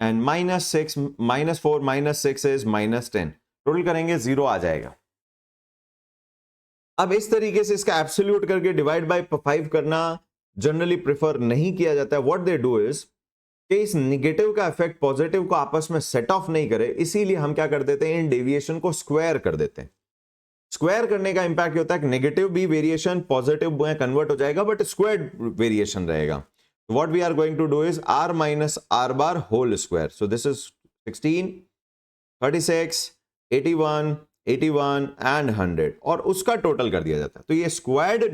and minus 6, minus 4 minus 6 is minus 10. Total करेंगे 0 आ जाएगा. अब इस तरीके से इसका एब्सोल्यूट करके डिवाइड बाय 5 करना जनरली प्रेफर नहीं किया जाता है. व्हाट दे डू इज कि इस निगेटिव का इफेक्ट पॉजिटिव को आपस में सेट ऑफ नहीं करे, इसीलिए हम क्या कर देते हैं, इन डेविएशन को स्क्वायर कर देते हैं. स्क्वायर करने का इंपैक्ट होता है कि नेगेटिव भी वेरिएशन पॉजिटिव में कन्वर्ट हो जाएगा, बट स्क्वायर्ड वेरिएशन रहेगा. What we are going to do is r minus r bar whole square. So this is 16 36 81 81 and 100 और उसका टोटल कर दिया जाता है. तो ये स्क्वायर्ड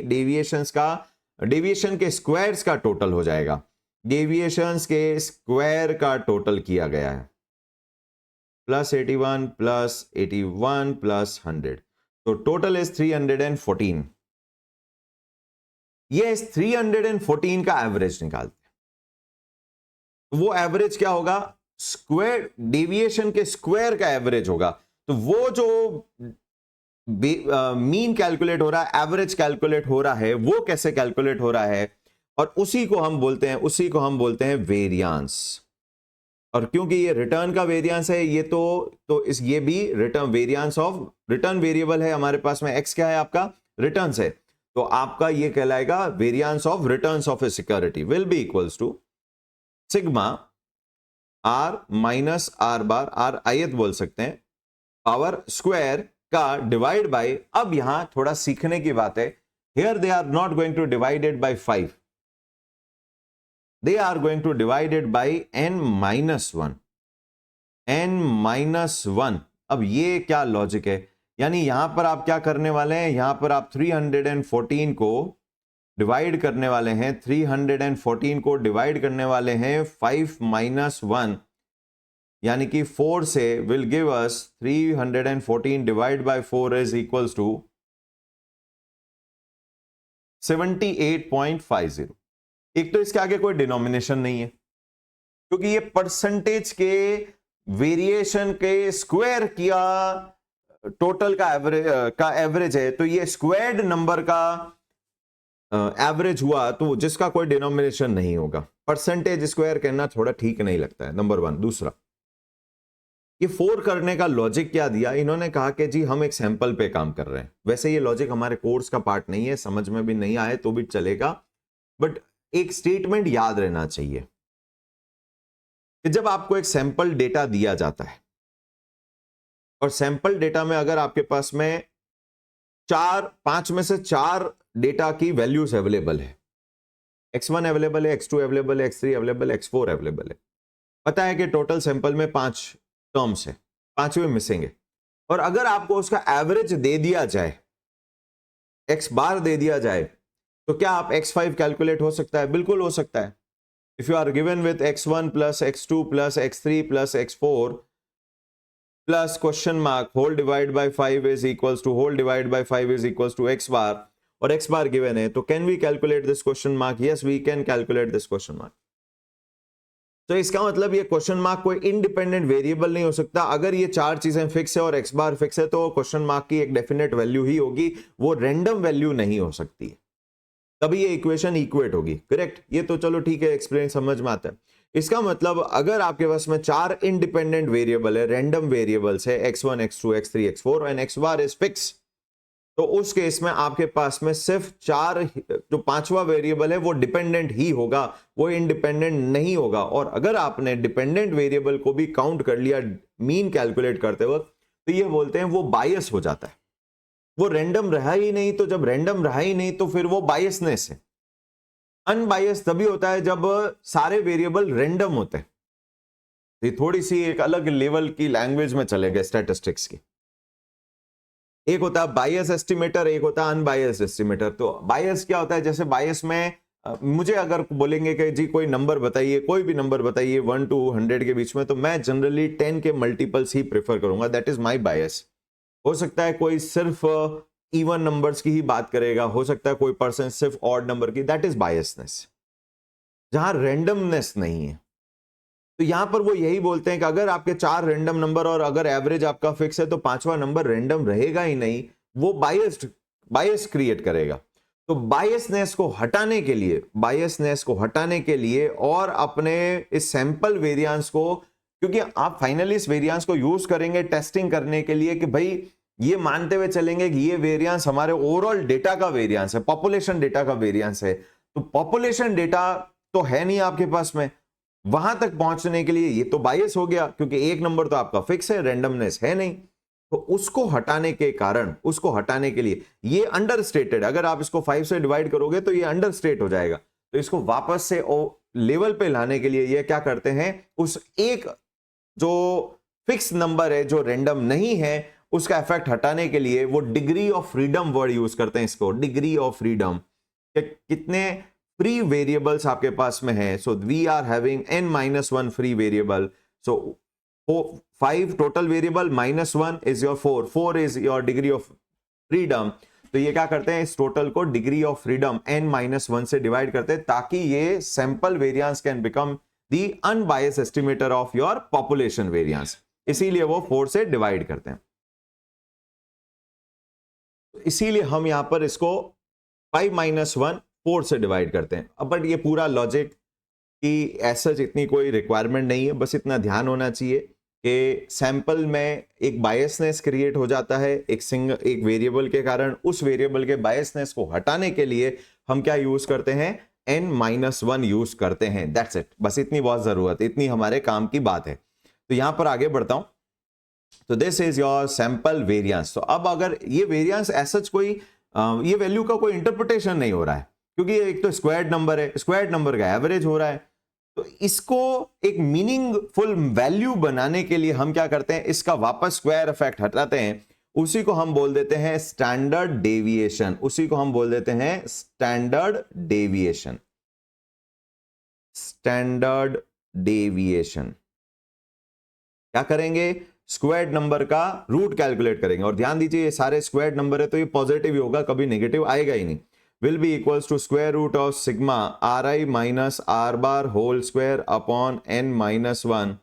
डेविएशंस का, डेविएशन के स्क्वायर्स का टोटल हो जाएगा. डेविएशंस के स्क्वायर का टोटल किया गया है, प्लस 81 प्लस 81 प्लस 100, तो टोटल इज 314. ये इस 314 का एवरेज निकालते हैं. वो एवरेज क्या होगा, स्क्वायर डेविएशन के स्क्वायर का एवरेज होगा. तो वो जो मीन कैलकुलेट हो रहा है, एवरेज कैलकुलेट हो रहा है, वो कैसे कैलकुलेट हो रहा है, और उसी को हम बोलते हैं वेरियांस. और क्योंकि ये रिटर्न का वेरियांस है, ये ये भी return variance of return variable है हमारे पास में. एक्स क्या है आपका, रिटर्न है, तो आपका ये कहलाएगा variance of returns of a security will be equals to sigma R minus R bar, R आयत बोल सकते हैं, पावर स्क्वायर का डिवाइड बाय. अब यहां थोड़ा सीखने की बात है. Here they are not going to divide it by 5, they are going to divide it by n minus 1. n minus 1. अब ये क्या लॉजिक है, यानी यहां पर आप क्या करने वाले हैं, यहां पर आप 314 को डिवाइड करने वाले हैं, 314 को डिवाइड करने वाले हैं 5 minus 1, यानी कि 4 से will give us 314 divide by 4 is equals to 78.50. एक तो इसके आगे कोई डिनोमिनेशन नहीं है, क्योंकि ये परसेंटेज के वेरिएशन के स्क्वायर किया टोटल का एवरेज है. तो ये स्क्वायर्ड नंबर का एवरेज हुआ, तो जिसका कोई डिनोमिनेशन नहीं होगा. परसेंटेज स्क्वायर कहना थोड़ा ठीक नहीं लगता है, नंबर 1. दूसरा, ये 4 करने का लॉजिक क्या दिया, इन्होंने कहा कि जी हम एक सैंपल पे काम कर रहे हैं. वैसे ये लॉजिक हमारे कोर्स का पार्ट नहीं है, समझ में भी नहीं आए तो भी चलेगा, बट एक स्टेटमेंट याद रहना चाहिए कि जब आपको एक सैंपल डेटा दिया जाता है, और सैंपल डेटा में अगर आपके पास में 5 में से 4 डेटा की वैल्यूज अवेलेबल है, x1 अवेलेबल है, x2 अवेलेबल है, x3 अवेलेबल है, x4 अवेलेबल है, पता है कि टोटल सैंपल में 5 टर्म्स है, 5वें मिसिंग है, और अगर आपको उसका एवरेज दे दिया जाए, x बार दे दिया जाए, तो क्या आप x5 कैलकुलेट हो सकता है? बिल्कुल हो सकता है. If you are given with x1 plus x2 plus x3 plus x4 plus question mark whole divide by 5 is equals to whole divide by 5 is equals to x bar, और x bar given है, तो can we calculate this question mark? Yes, we can calculate this question mark. तो इसका मतलब ये question mark कोई independent variable नहीं हो सकता. अगर ये 4 चीजें फिक्स है और x बार फिक्स है, तो क्वेश्चन मार्क की एक डेफिनेट वैल्यू ही होगी, वो रैंडम वैल्यू नहीं हो सकती है, तभी ये इक्वेशन इक्वेट होगी. करेक्ट? ये तो चलो ठीक है, एक्सप्लेन समझ में आता है. इसका मतलब अगर आपके पास में 4 इंडिपेंडेंट वेरिएबल है, रैंडम वेरिएबल्स है, x1 x2 x3 x4 and x bar is fix, तो उस केस में आपके पास में सिर्फ 4, जो 5वां वेरिएबल है वो डिपेंडेंट ही होगा, वो इंडिपेंडेंट नहीं होगा. और अगर आपने डिपेंडेंट वेरिएबल को भी काउंट कर लिया मीन कैलकुलेट करते वक्त, तो ये बोलते हैं वो बायस हो जाता है, वो रैंडम रहा ही नहीं। तो जब रैंडम रहा ही नहीं तो फिर वो बायसनेस है। अनबायस तभी होता है जब सारे वेरिएबल रैंडम होते हैं। ये थोड़ी सी एक अलग लेवल की लैंग्वेज में चले गए स्टैटिस्टिक्स की। एक होता है बायस एस्टिमेटर, एक होता है अनबायस एस्टिमेटर। तो बायस क्या होता है, जैसे बायस में मुझे अगर बोलेंगे कि जी कोई नंबर बताइए, कोई भी नंबर बताइए 1 to 100 के बीच में, तो मैं जनरली 10 के मल्टीपल्स ही प्रेफर करूंगा। दैट इज माय बायस। हो सकता है कोई सिर्फ इवन नंबर्स की ही बात करेगा, हो सकता है कोई पर्सन सिर्फ ऑड नंबर की। दैट इज बायसनेस, जहां रैंडमनेस नहीं है। तो यहां पर वो यही बोलते हैं कि अगर आपके 4 रैंडम नंबर और अगर एवरेज आपका फिक्स है तो 5वां नंबर रैंडम रहेगा ही नहीं, वो बायस क्रिएट करेगा। तो बायसनेस को हटाने के लिए और अपने इस सैंपल वेरिएंस को, क्योंकि आप फाइनली इस वेरिएंस को यूज करेंगे टेस्टिंग करने के लिए कि भाई ये मानते हुए चलेंगे कि ये वेरिएंस हमारे ओवरऑल डेटा का वेरिएंस है, पॉपुलेशन डेटा का वेरिएंस है। तो पॉपुलेशन डेटा तो है नहीं आपके पास में, वहां तक पहुंचने के लिए ये तो बायस हो गया, क्योंकि एक नंबर तो आपका फिक्स है, रैंडमनेस है नहीं। तो उसको हटाने के लिए ये अंडरस्टेटेड, अगर आप इसको 5 से डिवाइड करोगे तो ये अंडरस्टेट हो जाएगा। तो इसको वापस से लेवल पे लाने के लिए ये क्या करते हैं, उस एक जो फिक्स नंबर है जो रैंडम नहीं है उसका इफेक्ट हटाने के लिए वो degree of freedom word use करते हैं। इसको डिग्री ऑफ फ्रीडम, कितने फ्री वेरिएबल्स आपके पास में है। So we are having n-1 free variable. So 5 total variable, -1 is your 4 is your degree of freedom. तो ये क्या करते हैं, इस टोटल को डिग्री ऑफ फ्रीडम n-1 से डिवाइड करते हैं, ताकि ये sample variance can become the unbiased estimator of your population variance. इसीलिए वो 4 से डिवाइड करते हैं। इसीलिए हम यहां पर इसको 5-1 4 से डिवाइड करते हैं। अब बट ये पूरा लॉजिक की ऐसा इतनी कोई रिक्वायरमेंट नहीं है, बस इतना ध्यान होना चाहिए कि सैंपल में एक बायसनेस क्रिएट हो जाता है एक वेरिएबल के कारण। उस वेरिएबल के बायसनेस को हटाने के लिए हम क्या यूज करते हैं, n-1 यूज करते हैं। दैट्स इट, बस इतनी बहुत जरूरत, इतनी हमारे काम की बात है। तो यहां पर आगे बढ़ता हूं। तो this is your sample variance. तो अब अगर ये वेरिएंस ऐसा कोई ये वैल्यू का कोई इंटरप्रिटेशन नहीं हो रहा है, क्योंकि एक तो स्क्वायर्ड नंबर है, स्क्वायर्ड नंबर का एवरेज हो रहा है। तो इसको एक मीनिंगफुल वैल्यू बनाने के लिए हम क्या करते हैं, इसका वापस स्क्वायर इफेक्ट हटाते हैं। उसी को हम बोल देते हैं स्टैंडर्ड डेविएशन। स्टैंडर्ड डेविएशन क्या करेंगे, स्क्वायर्ड नंबर का रूट कैलकुलेट करेंगे। और ध्यान दीजिए ये सारे स्क्वायर्ड नंबर है तो ये पॉजिटिव ही होगा, कभी नेगेटिव आएगा ही नहीं। will be equals to square root of sigma ri minus r bar whole square upon n-1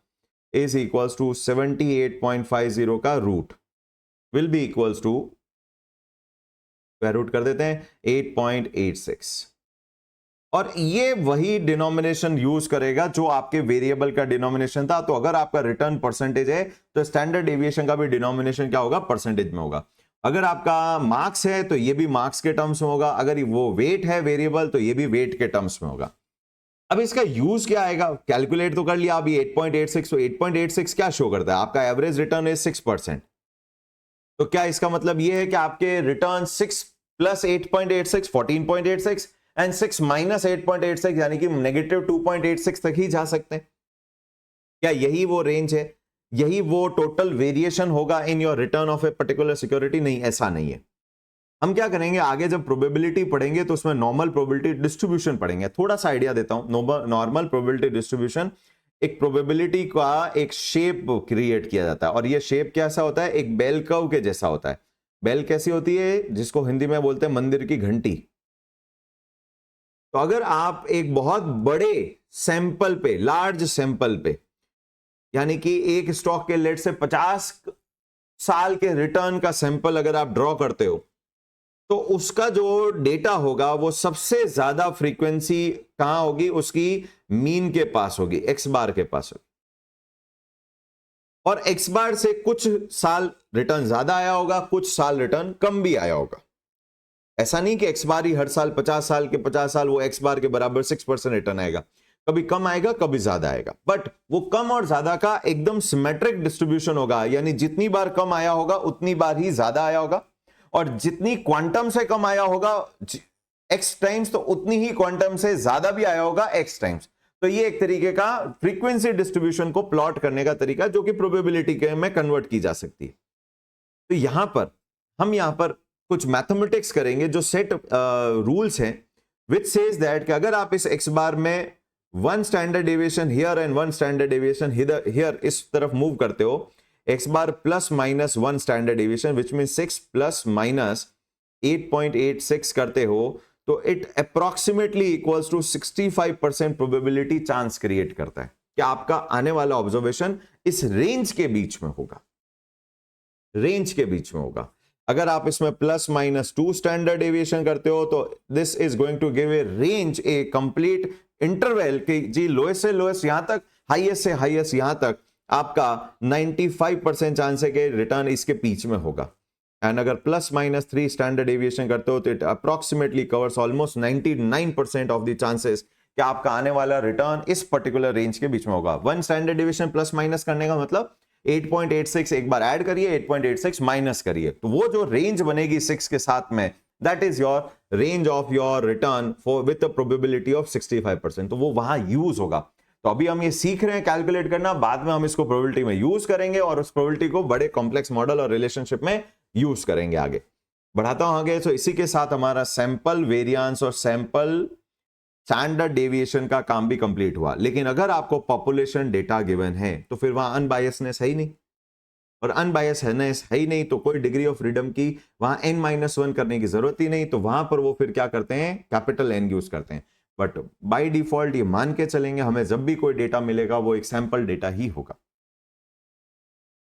is equals to 78.50 का root will be equals to square root कर देते हैं 8.86। और ये वही डिनोमिनेशन यूज करेगा जो आपके वेरिएबल का डिनोमिनेशन था। तो अगर आपका रिटर्न परसेंटेज है तो स्टैंडर्ड डेविएशन का भी डिनोमिनेशन क्या होगा, परसेंटेज में होगा। अगर आपका मार्क्स है तो ये भी मार्क्स के टर्म्स में होगा, अगर वो वेट है वेरिएबल तो ये भी वेट के टर्म्स में होगा। अब इसका यूज क्या आएगा, कैलकुलेट तो कर लिया अभी 8.86। तो 8.86 क्या शो करता है, आपका एवरेज रिटर्न है 6%। तो क्या इसका मतलब ये है कि आपके रिटर्न 6 + 8.86 14.86 एंड 6 - 8.86 यानी कि -2.86 तक ही जा सकते हैं। क्या यही वो रेंज है, यही वो टोटल वेरिएशन होगा in your return of a particular security? नहीं, ऐसा नहीं है। हम क्या करेंगे, आगे जब प्रोबेबिलिटी पढ़ेंगे तो उसमें नॉर्मल प्रोबेबिलिटी डिस्ट्रीब्यूशन पढ़ेंगे। थोड़ा सा आइडिया देता हूं। नॉर्मल प्रोबेबिलिटी डिस्ट्रीब्यूशन, एक प्रोबेबिलिटी का एक शेप क्रिएट किया जाता है और ये शेप कैसा होता है, एक बेल कर्व के जैसा होता है। बेल कैसी होती है, जिसको हिंदी में बोलते हैं मंदिर की घंटी। तो अगर आप एक बहुत बड़े सैंपल पे, लार्ज सैंपल पे, यानी कि एक स्टॉक के लेट से 50 साल के रिटर्न का सैंपल अगर आप ड्रॉ करते हो तो उसका जो डेटा होगा वो सबसे ज्यादा फ्रीक्वेंसी कहां होगी, उसकी मीन के पास होगी, एक्स बार के पास होगी। और एक्स बार से कुछ साल रिटर्न ज्यादा आया होगा, कुछ साल रिटर्न कम भी आया होगा। ऐसा नहीं कि एक्स बार ही हर साल 50 साल के 50 साल वो एक्स बार के बराबर 6% रिटर्न आएगा। कभी कम आएगा कभी ज्यादा आएगा, बट वो कम और ज्यादा का एकदम सिमेट्रिक डिस्ट्रीब्यूशन होगा, यानी जितनी बार कम आया होगा उतनी बार ही ज्यादा आया होगा, और जितनी क्वांटम से कम आया होगा एक्स टाइम्स, तो उतनी ही क्वांटम से ज्यादा भी आया होगा एक्स टाइम्स। तो ये एक तरीके का फ्रीक्वेंसी डिस्ट्रीब्यूशन को प्लॉट करने का तरीका जो कि प्रोबेबिलिटी के में कन्वर्ट की जा सकती है। तो यहां पर हम यहां पर कुछ मैथमेटिक्स करेंगे जो सेट रूल्स हैं विच सेज दैट कि अगर आप इस एक्स बार में one standard deviation here and one standard deviation here इस तरफ मूव करते हो, X bar plus minus one standard deviation which mean 6 plus minus 8.86 करते हो, तो it approximately equals to 65% probability chance create करता है कि आपका आने वाला ऑब्जर्वेशन इस रेंज के बीच में होगा, रेंज के बीच में होगा। अगर आप इसमें प्लस माइनस 2 स्टैंडर्ड डेविएशन करते हो तो this is going to give a range, a complete interval कि जी लोएस्ट से लोएस्ट यहां तक, हाईएस्ट से हाईएस्ट यहां तक आपका 95% चांस है कि रिटर्न इसके बीच में होगा। एंड अगर प्लस माइनस 3 स्टैंडर्ड डेविएशन करते हो तो it approximately covers almost 99% of the chances कि आपका आने वाला रिटर्न इस पर्टिकुलर रेंज के बीच में होगा। One standard deviation plus minus करने का मतलब 8.86 एक बार ऐड करिए, 8.86 माइनस करिए, तो वो जो रेंज बनेगी 6 के साथ में, that is your range of your return for with the probability of 65%। तो वो वहां यूज होगा। तो अभी हम ये सीख रहे हैं कैलकुलेट करना, बाद में हम इसको प्रोबेबिलिटी में यूज करेंगे और उस प्रोबेबिलिटी को बड़े कॉम्प्लेक्स मॉडल और रिलेशनशिप में यूज करेंगे। आगे बढ़ाता हूं आगे। तो इसी के साथ हमारा सैंपल वेरिएंस और सैंपल स्टैंडर्ड डेविएशन का काम भी कंप्लीट हुआ। लेकिन अगर आपको पॉपुलेशन डेटा गिवन है तो फिर वहां अनबायसनेस है ही नहीं, और अनबायसनेस है ही नहीं तो कोई डिग्री ऑफ फ्रीडम की वहां n-1 करने की जरूरत ही नहीं। तो वहां पर वो फिर क्या करते हैं, कैपिटल N यूज करते हैं। बट बाय डिफॉल्ट ये मान के चलेंगे हमें जब भी कोई डेटा मिलेगा वो एक सैंपल डेटा ही होगा।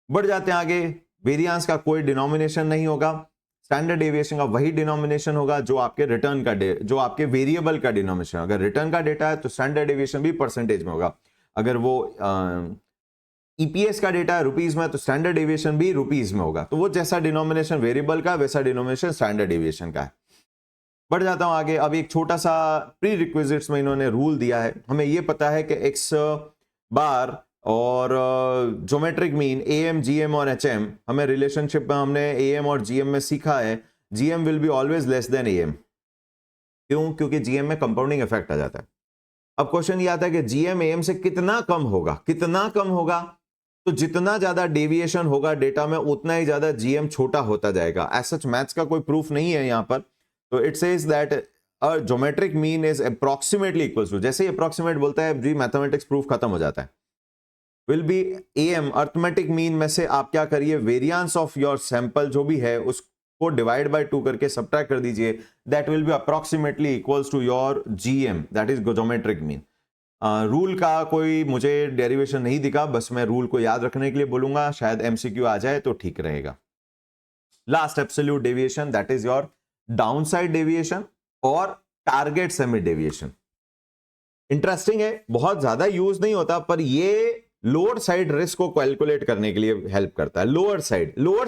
बढ़ जाते हैं आगे। वेरिएंस का कोई डिनोमिनेशन नहीं होगा, स्टैंडर्ड डेविएशन का वही डिनोमिनेशन होगा जो आपके रिटर्न का जो आपके वेरिएबल का डिनोमिनेशन। अगर रिटर्न का डेटा है तो स्टैंडर्ड डेविएशन भी परसेंटेज में होगा। अगर वो ईपीएस का डेटा है रुपीज में तो स्टैंडर्ड डेविएशन भी रुपीज में होगा। तो वो जैसा डिनोमिनेशन वेरिएबल का वैसा डिनोमिनेशन स्टैंडर्ड डेविएशन का है। बढ़ जाता हूं आगे। अब एक छोटा सा प्री रिक्विजिट्स में इन्होंने रूल दिया है। हमें यह पता है कि एक्स बार और ज्योमेट्रिक मीन एएम जीएम और एचएम, हमें रिलेशनशिप में हमने एएम और जीएम में सीखा है GM will be always less than am. क्यों? क्योंकि जीएम में कंपाउंडिंग इफेक्ट आ जाता है। अब क्वेश्चन ये आता है कि जीएम एएम से कितना कम होगा, कितना कम होगा? तो जितना ज्यादा डेविएशन होगा डेटा में उतना ही ज्यादा जीएम छोटा होता जाएगा। एज सच मैथ्स का कोई प्रूफ नहीं है यहां पर। तो it says that a geometric mean is approximately equal to, जैसे ही अप्रोक्सीमेट बोलता है जी मैथमेटिक्स प्रूफ खत्म हो जाता है। Will be am arithmetic mean में से आप क्या करिए, वेरिएंस ऑफ योर सैंपल जो भी है उसको डिवाइड बाय 2 करके सब्ट्रैक्ट कर दीजिए। That will be approximately equals to your GM, that is geometric mean. Rule का कोई मुझे डेरिवेशन नहीं दिखा, बस मैं रूल को याद रखने के लिए बोलूंगा, शायद एमसीक्यू आ जाए तो ठीक रहेगा। Last absolute deviation that is your downside deviation और टारगेट सेमी डेविएशन। इंटरेस्टिंग है, बहुत ज्यादा यूज नहीं होता पर ये लोअर साइड रिस्क को कैलकुलेट करने के लिए हेल्प करता है। लोअर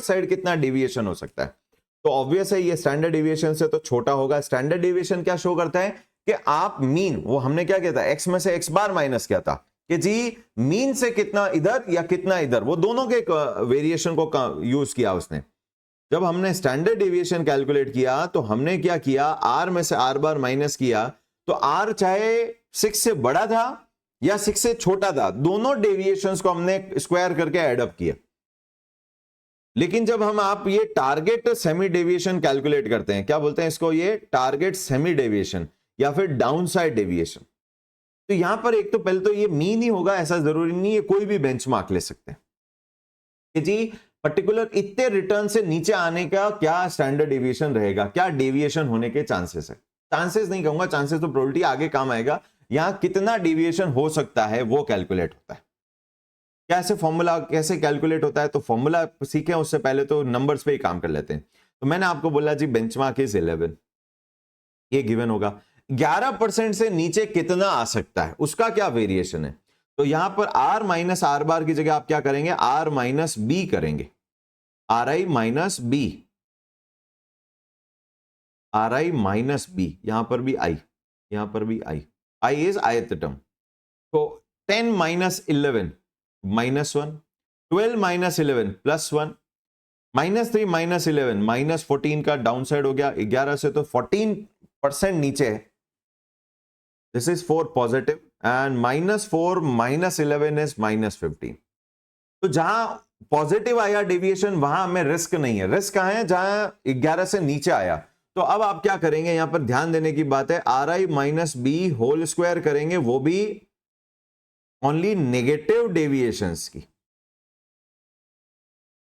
साइड कितना डेविएशन हो सकता है? तो ऑब्वियस है ये स्टैंडर्ड डेविएशन से तो छोटा होगा। स्टैंडर्ड डेविएशन क्या शो करता है कि आप मीन, वो हमने क्या किया था, एक्स में से एक्स बार माइनस किया था कि जी मीन से कितना इधर या कितना इधर, वो दोनों के वेरिएशन को यूज किया उसने। जब हमने स्टैंडर्ड डेविएशन कैलकुलेट किया तो हमने क्या किया, आर में से आर बार माइनस किया, तो आर चाहे 6 से बड़ा था या 6 से छोटा था, दोनों डेविएशंस को हमने स्क्वायर करके ऐड अप किया। लेकिन जब हम आप ये टारगेट सेमी डेविएशन कैलकुलेट करते हैं, क्या बोलते हैं इसको, ये टारगेट सेमी डेविएशन या फिर डाउनसाइड डेविएशन, तो यहां पर एक तो पहले तो ये मीन ही होगा, ऐसा जरूरी नहीं है, कोई भी बेंचमार्क ले सकते हैं कि जी पर्टिकुलर इतने रिटर्न से नीचे आने का क्या स्टैंडर्ड डेविएशन रहेगा, क्या डेविएशन होने के चांसेस है। चांसेस नहीं कहूंगा, चांसेस तो प्रोबेबिलिटी आगे काम आएगा। यहां कितना डेविएशन हो सकता है वो कैलकुलेट होता है। कैसे फॉर्मूला कैसे कैलकुलेट होता है, तो फॉर्मूला सीखें उससे पहले तो नंबर्स पे ही काम कर लेते हैं। तो मैंने आपको बोला जी बेंचमार्क इज 11, ये गिवन होगा। 11% से नीचे कितना आ सकता है, उसका क्या वेरिएशन है। तो यहां पर आर माइनस आर बार की जगह आप क्या करेंगे, आर माइनस बी करेंगे, R I minus B, R I minus B, यहां पर भी आई, यहां पर भी I, I is ith term. तो 10 माइनस 11 -1, 12 माइनस 11 +1, -3 माइनस 11 -14 का डाउन साइड हो गया 11 से, तो 14% नीचे है. This is 4 positive and -4 minus 11 is -15. तो जहां पॉजिटिव आया डेविएशन वहां हमें रिस्क नहीं है. रिस्क कहां है? जहां 11 से नीचे आया. तो अब आप क्या करेंगे, यहां पर ध्यान देने की बात है, R I minus B whole square करेंगे, वो भी ओनली नेगेटिव डेविएशंस की,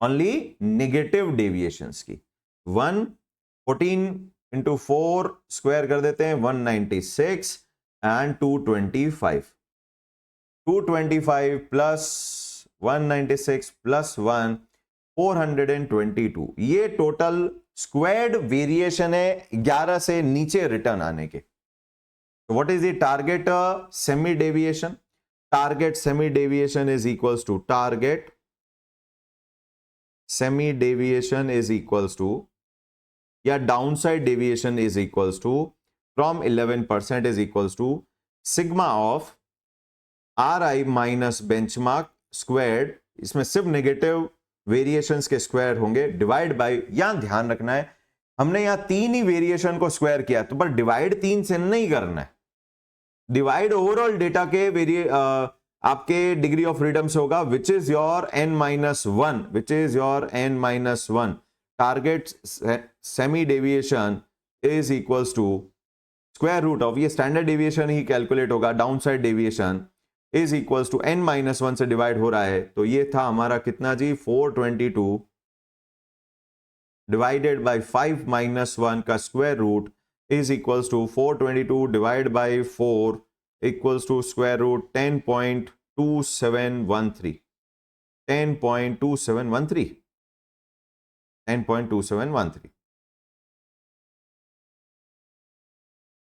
ओनली नेगेटिव डेविएशंस की. 14 इंटू 4 स्क्वायर कर देते हैं 196 एंड 225 प्लस 196 प्लस 1 422. ये टोटल स्क्वायर्ड वेरिएशन है 11 से नीचे रिटर्न आने के. तो what is the target semi deviation? Target semi deviation is equals to target semi deviation is equals to, या downside deviation is equals to from 11% is equals to sigma of R I minus benchmark squared. इसमें सिर्फ negative variations के square होंगे, divide by, यहां ध्यान रखना है हमने यहां 3 ही वेरिएशन को स्क्वायर किया, तो पर डिवाइड 3 से नहीं करना है. डिवाइड ओवरऑल डेटा के आपके डिग्री ऑफ फ्रीडम से होगा, which is your n-1, which is your n-1. Target semi deviation is equals to square root of, ये स्टैंडर्ड डेविएशन ही कैलकुलेट होगा, downside deviation is equals to n-1 से divide हो रहा है. तो ये था हमारा कितना जी, 422 डिवाइडेड बाय 5 माइनस 1 का square root is equals to 422 divide by 4 equals to square root 10.2713. 10.2713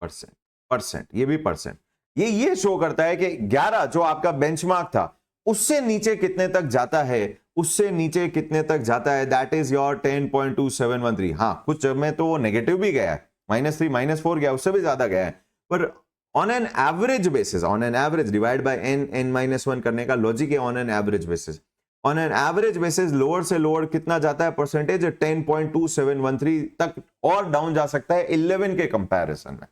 percent. ये भी परसेंट. ये शो करता है कि 11 जो आपका बेंचमार्क था उससे नीचे कितने तक जाता है, उससे नीचे कितने तक जाता है, दैट इज योर 10.2713. हाँ, कुछ में तो वो नेगेटिव भी गया है, -3 -4 गया, उससे भी ज्यादा गया है, पर on an average basis, on an average divide by n-1 करने का लॉजिक है on an average basis. On an average basis lower से लोअर कितना जाता है परसेंटेज, 10.2713 तक और डाउन जा सकता है 11 के कंपैरिजन में.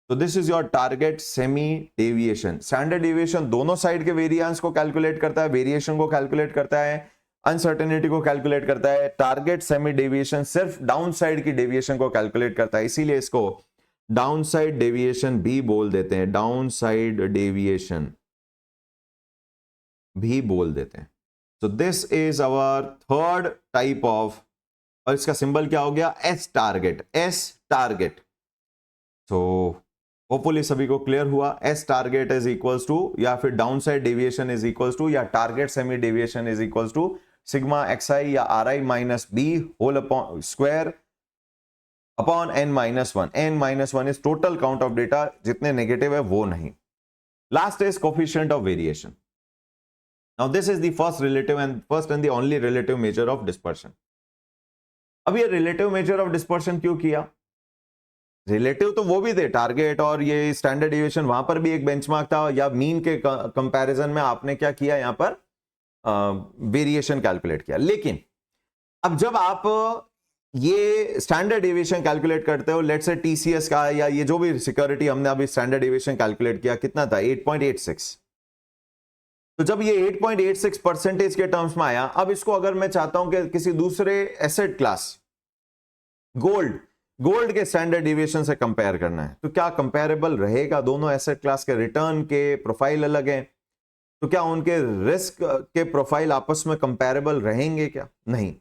तो this is your target semi deviation. Standard deviation दोनों साइड के वेरिएंस को कैलकुलेट करता है, वेरिएशन को कैलकुलेट करता है, अनसर्टेनिटी को कैलकुलेट करता है. टारगेट सेमी डेविएशन सिर्फ डाउन साइड की डेविएशन को कैलकुलेट करता है, इसीलिए इसको डाउन साइड डेविएशन भी बोल देते हैं, डाउन साइड डेविएशन भी बोल देते हैं. तो this is our third type of, और इसका सिंबल क्या हो गया, एस टारगेट. S target. तो होपफुली सभी को क्लियर हुआ. S target is equals to, या फिर down side deviation is equals to, या target semi deviation is equals to sigma xi या ri minus B whole upon square upon n-1. n-1 is total count of data, जितने negative है वो नहीं. Last is coefficient of variation. Now this is the first and the only relative measure of dispersion. अब ये relative measure of dispersion क्यों किया? Relative तो वो भी थे, टारगेट और ये स्टैंडर्ड डेविएशन, वहां पर भी एक बेंचमार्क था, या मीन के कंपैरिजन में आपने क्या किया, यहां पर वेरिएशन कैलकुलेट किया. लेकिन अब जब आप ये स्टैंडर्ड डेविएशन कैलकुलेट करते हो, लेट्स से टीसीएस का, या ये जो भी सिक्योरिटी हमने अभी स्टैंडर्ड डेविएशन कैलकुलेट किया, कितना था, 8.86. तो जब ये 8.86 परसेंटेज के टर्म्स में आया, अब इसको अगर मैं चाहता हूं कि किसी दूसरे एसेट क्लास, गोल्ड के स्टैंडर्ड डेविएशन से कंपेयर करना है, तो क्या कंपेरेबल रहेगा? दोनों एसेट क्लास के रिटर्न के प्रोफाइल अलग हैं, तो क्या उनके रिस्क के प्रोफाइल आपस में कंपेरेबल रहेंगे? क्या नहीं.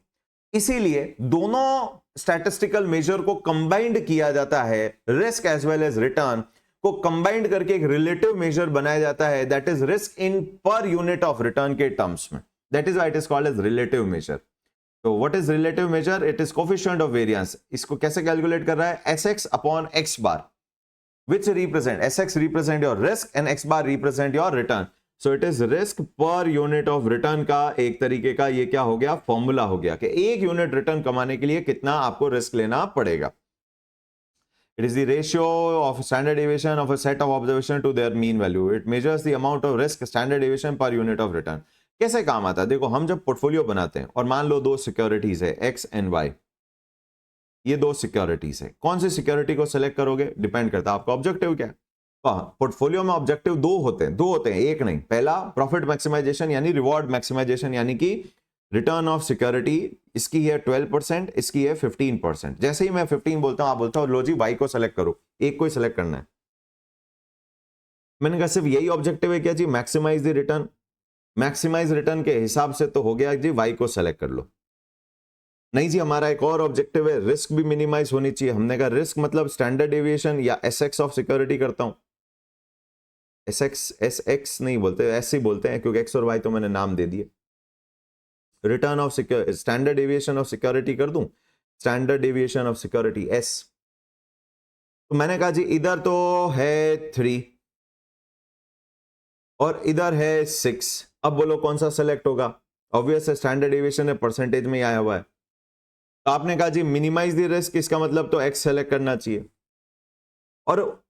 इसीलिए दोनों स्टैटिस्टिकल मेजर को कंबाइंड किया जाता है, risk as well as return को कंबाइंड करके एक रिलेटिव मेजर बनाया जाता है, that is risk in per unit of return के टर्म्स में. That is why it is called as relative measure. तो what is relative measure? It is coefficient of variance. इसको कैसे कैलकुलेट कर रहा है? Sx upon x bar, which represent, Sx represent your risk and x bar represent your return. So it is risk per unit of return का एक तरीके का ये क्या हो गया, फॉर्मूला हो गया कि एक यूनिट रिटर्न कमाने के लिए कितना आपको रिस्क लेना पड़ेगा. It is the ratio of standard deviation of a set of observation to their mean value. It measures the amount of risk standard deviation per unit of return. कैसे काम आता है? देखो, हम जब पोर्टफोलियो बनाते हैं और मान लो दो सिक्योरिटीज है एक्स एंड वाई, ये दो सिक्योरिटीज है, कौन सी सिक्योरिटी को सिलेक्ट करोगे डिपेंड करता है आपका ऑब्जेक्टिव क्या है। पोर्टफोलियो में ऑब्जेक्टिव दो होते हैं, एक नहीं। पहला प्रॉफिट मैक्सिमाइजेशन यानी रिवॉर्ड मैक्सिमाइजेशन, यानी कि रिटर्न ऑफ सिक्योरिटी, इसकी है 12%, इसकी है 15%। जैसे ही मैं 15 बोलता हूं, आप बोलता हूं लो जी वाई को सेलेक्ट करो, एक को ही सेलेक्ट करना है। मैंने कहा सिर्फ यही ऑब्जेक्टिव है क्या जी, maximise the return. Maximise return के हिसाब से तो हो गया जी वाई को सेलेक्ट कर लो। नहीं जी, हमारा एक और ऑब्जेक्टिव है, रिस्क भी मिनिमाइज होनी चाहिए। हमने कहा रिस्क मतलब स्टैंडर्ड डेविएशन या एसएक्स ऑफ सिक्योरिटी करता हूं। एसएक्स नहीं बोलते, एस ही बोलते हैं, क्योंकि एक्स और वाई तो मैंने नाम दे दिए। Return of security, standard deviation of security कर दूं, standard deviation of security S. तो मैंने कहा जी इधर तो है 3 और इधर है 6। अब बोलो कौन सा सेलेक्ट होगा? ऑब्वियस है स्टैंडर्ड डेविएशन है, परसेंटेज में ही आया हुआ है। तो आपने कहा जी मिनिमाइज द रिस्क, इसका मतलब तो एक्स सेलेक्ट करना चाहिए। और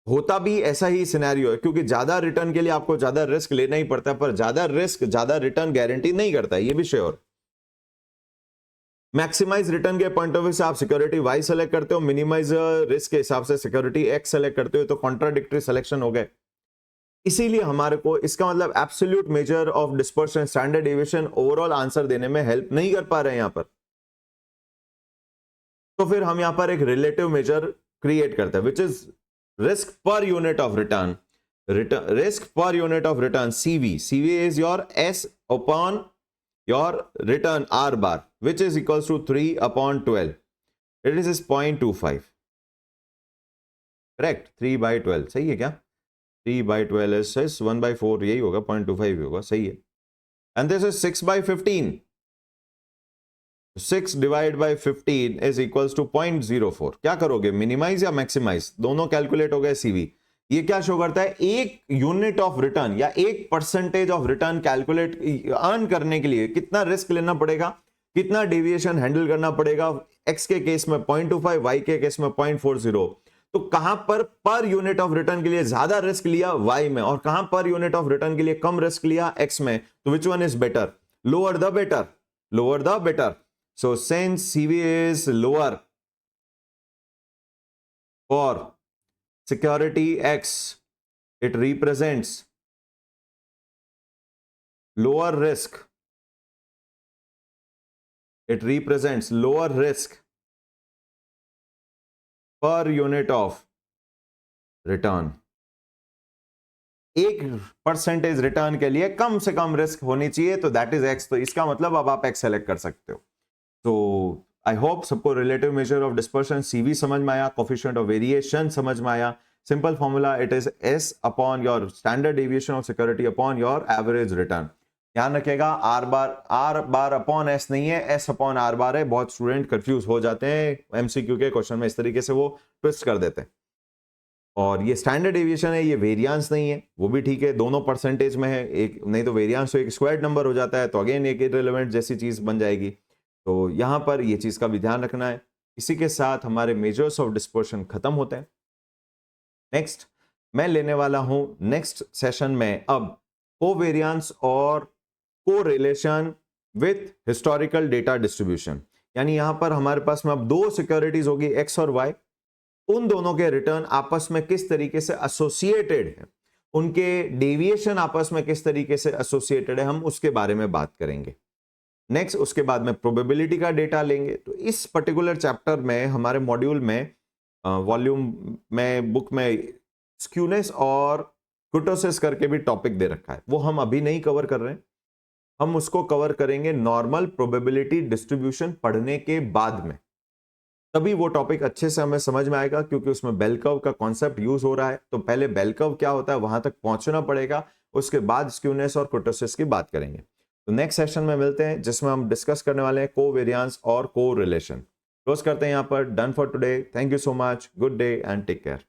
होता भी ऐसा ही सिनेरियो है, क्योंकि ज्यादा रिटर्न के लिए आपको ज्यादा रिस्क लेना ही पड़ता है, पर ज्यादा रिस्क ज्यादा रिटर्न गारंटी नहीं करता है, ये भी श्योर। मैक्सिमाइज रिटर्न के पॉइंट ऑफ व्यू से आप सिक्योरिटी वाई सेलेक्ट करते हो, मिनिमाइज रिस्क के हिसाब से सिक्योरिटी एक्स सेलेक्ट करते हो, तो कॉन्ट्राडिक्टरी सिलेक्शन हो गए। इसीलिए हमारे को इसका मतलब absolute measure of dispersion standard deviation overall answer देने में हेल्प नहीं कर पा रहे हैं यहां पर। तो फिर हम यहां पर एक रिलेटिव मेजर क्रिएट करते हैं, which is risk per unit of return, risk per unit of return, CV is your S upon your return R bar, which is equals to 3 upon 12. It is 0.25, correct? 3 by 12 सही है क्या? 3 by 12 is 1 by 4, यही होगा, 0.25 ही होगा, सही है। And this is 6 by 15. 6 divide by 15 is equals to 0.04। क्या करोगे, मिनिमाइज या मैक्सिमाइज? दोनों कैलकुलेट हो गए सीवी। ये क्या शो करता है, एक यूनिट ऑफ रिटर्न या एक percentage of return calculate earn करने के लिए कितना रिस्क लेना पड़ेगा, कितना डेविएशन हैंडल करना पड़ेगा। एक्स के केस में 0.25, वाई के केस में 0.40। तो कहां पर यूनिट ऑफ रिटर्न के लिए ज्यादा रिस्क लिया वाई में, और कहां पर यूनिट ऑफ रिटर्न के लिए कम रिस्क लिया एक्स में। तो which one is better? Lower the better, lower the better. So since CV is lower for security X, it represents lower risk. It represents lower risk per unit of return. 1% return के लिए कम से कम risk होनी चाहिए, तो that is X। तो इसका मतलब अब आप X सेलेक्ट कर सकते हो। तो आई होप सबको relative measure of dispersion CV समझ में आया, कोफिशिएंट ऑफ वेरिएशन समझ में आया। Simple formula, it is S upon your standard deviation of security upon your average return. ध्यान रखिएगा, आर बार अपॉन एस नहीं है, एस अपॉन आर बार है। बहुत स्टूडेंट कंफ्यूज हो जाते हैं एमसीक्यू के क्वेश्चन में, इस तरीके से वो ट्विस्ट कर देते हैं। और ये स्टैंडर्ड डेविएशन है, ये वेरिएंस नहीं है, वो भी ठीक है, दोनों परसेंटेज में है। एक नहीं तो वेरिएंस तो एक स्क्वायर्ड नंबर हो जाता है, तो अगेन एक इररिलेवेंट जैसी चीज बन जाएगी। तो यहां पर ये चीज का भी ध्यान रखना है। इसी के साथ हमारे मेजर्स ऑफ डिस्पर्शन खत्म होते हैं। नेक्स्ट मैं लेने वाला हूं नेक्स्ट सेशन में अब कोवेरिएंस और correlation with historical data distribution. यानी यहां पर हमारे पास में अब दो सिक्योरिटीज होगी एक्स और वाई, उन दोनों के रिटर्न आपस में किस तरीके से एसोसिएटेड है, उनके डेविएशन आपस में किस तरीके से एसोसिएटेड है, हम उसके बारे में बात करेंगे। नेक्स्ट उसके बाद में प्रोबेबिलिटी का डेटा लेंगे। तो इस पर्टिकुलर चैप्टर में हमारे मॉड्यूल में वॉल्यूम में बुक में स्क्यूनेस और कुर्टोसिस करके भी टॉपिक दे रखा है, वो हम अभी नहीं कवर कर रहे हैं, हम उसको कवर करेंगे नॉर्मल प्रोबेबिलिटी डिस्ट्रीब्यूशन पढ़ने के बाद में। तभी वो टॉपिक अच्छे से हमें समझ में आएगा, क्योंकि उसमें बेल कर्व का कॉन्सेप्ट यूज हो रहा है। तो पहले बेल कर्व क्या होता है वहां तक पहुंचना पड़ेगा, उसके बाद स्क्यूनेस और कुर्टोसिस की बात करेंगे। तो नेक्स्ट सेशन में मिलते हैं, जिसमें हम डिस्कस करने वाले हैं कोवेरिएंस और कोरिलेशन। क्लोज करते हैं यहाँ पर। Done for today. Thank you so much, good day and take care.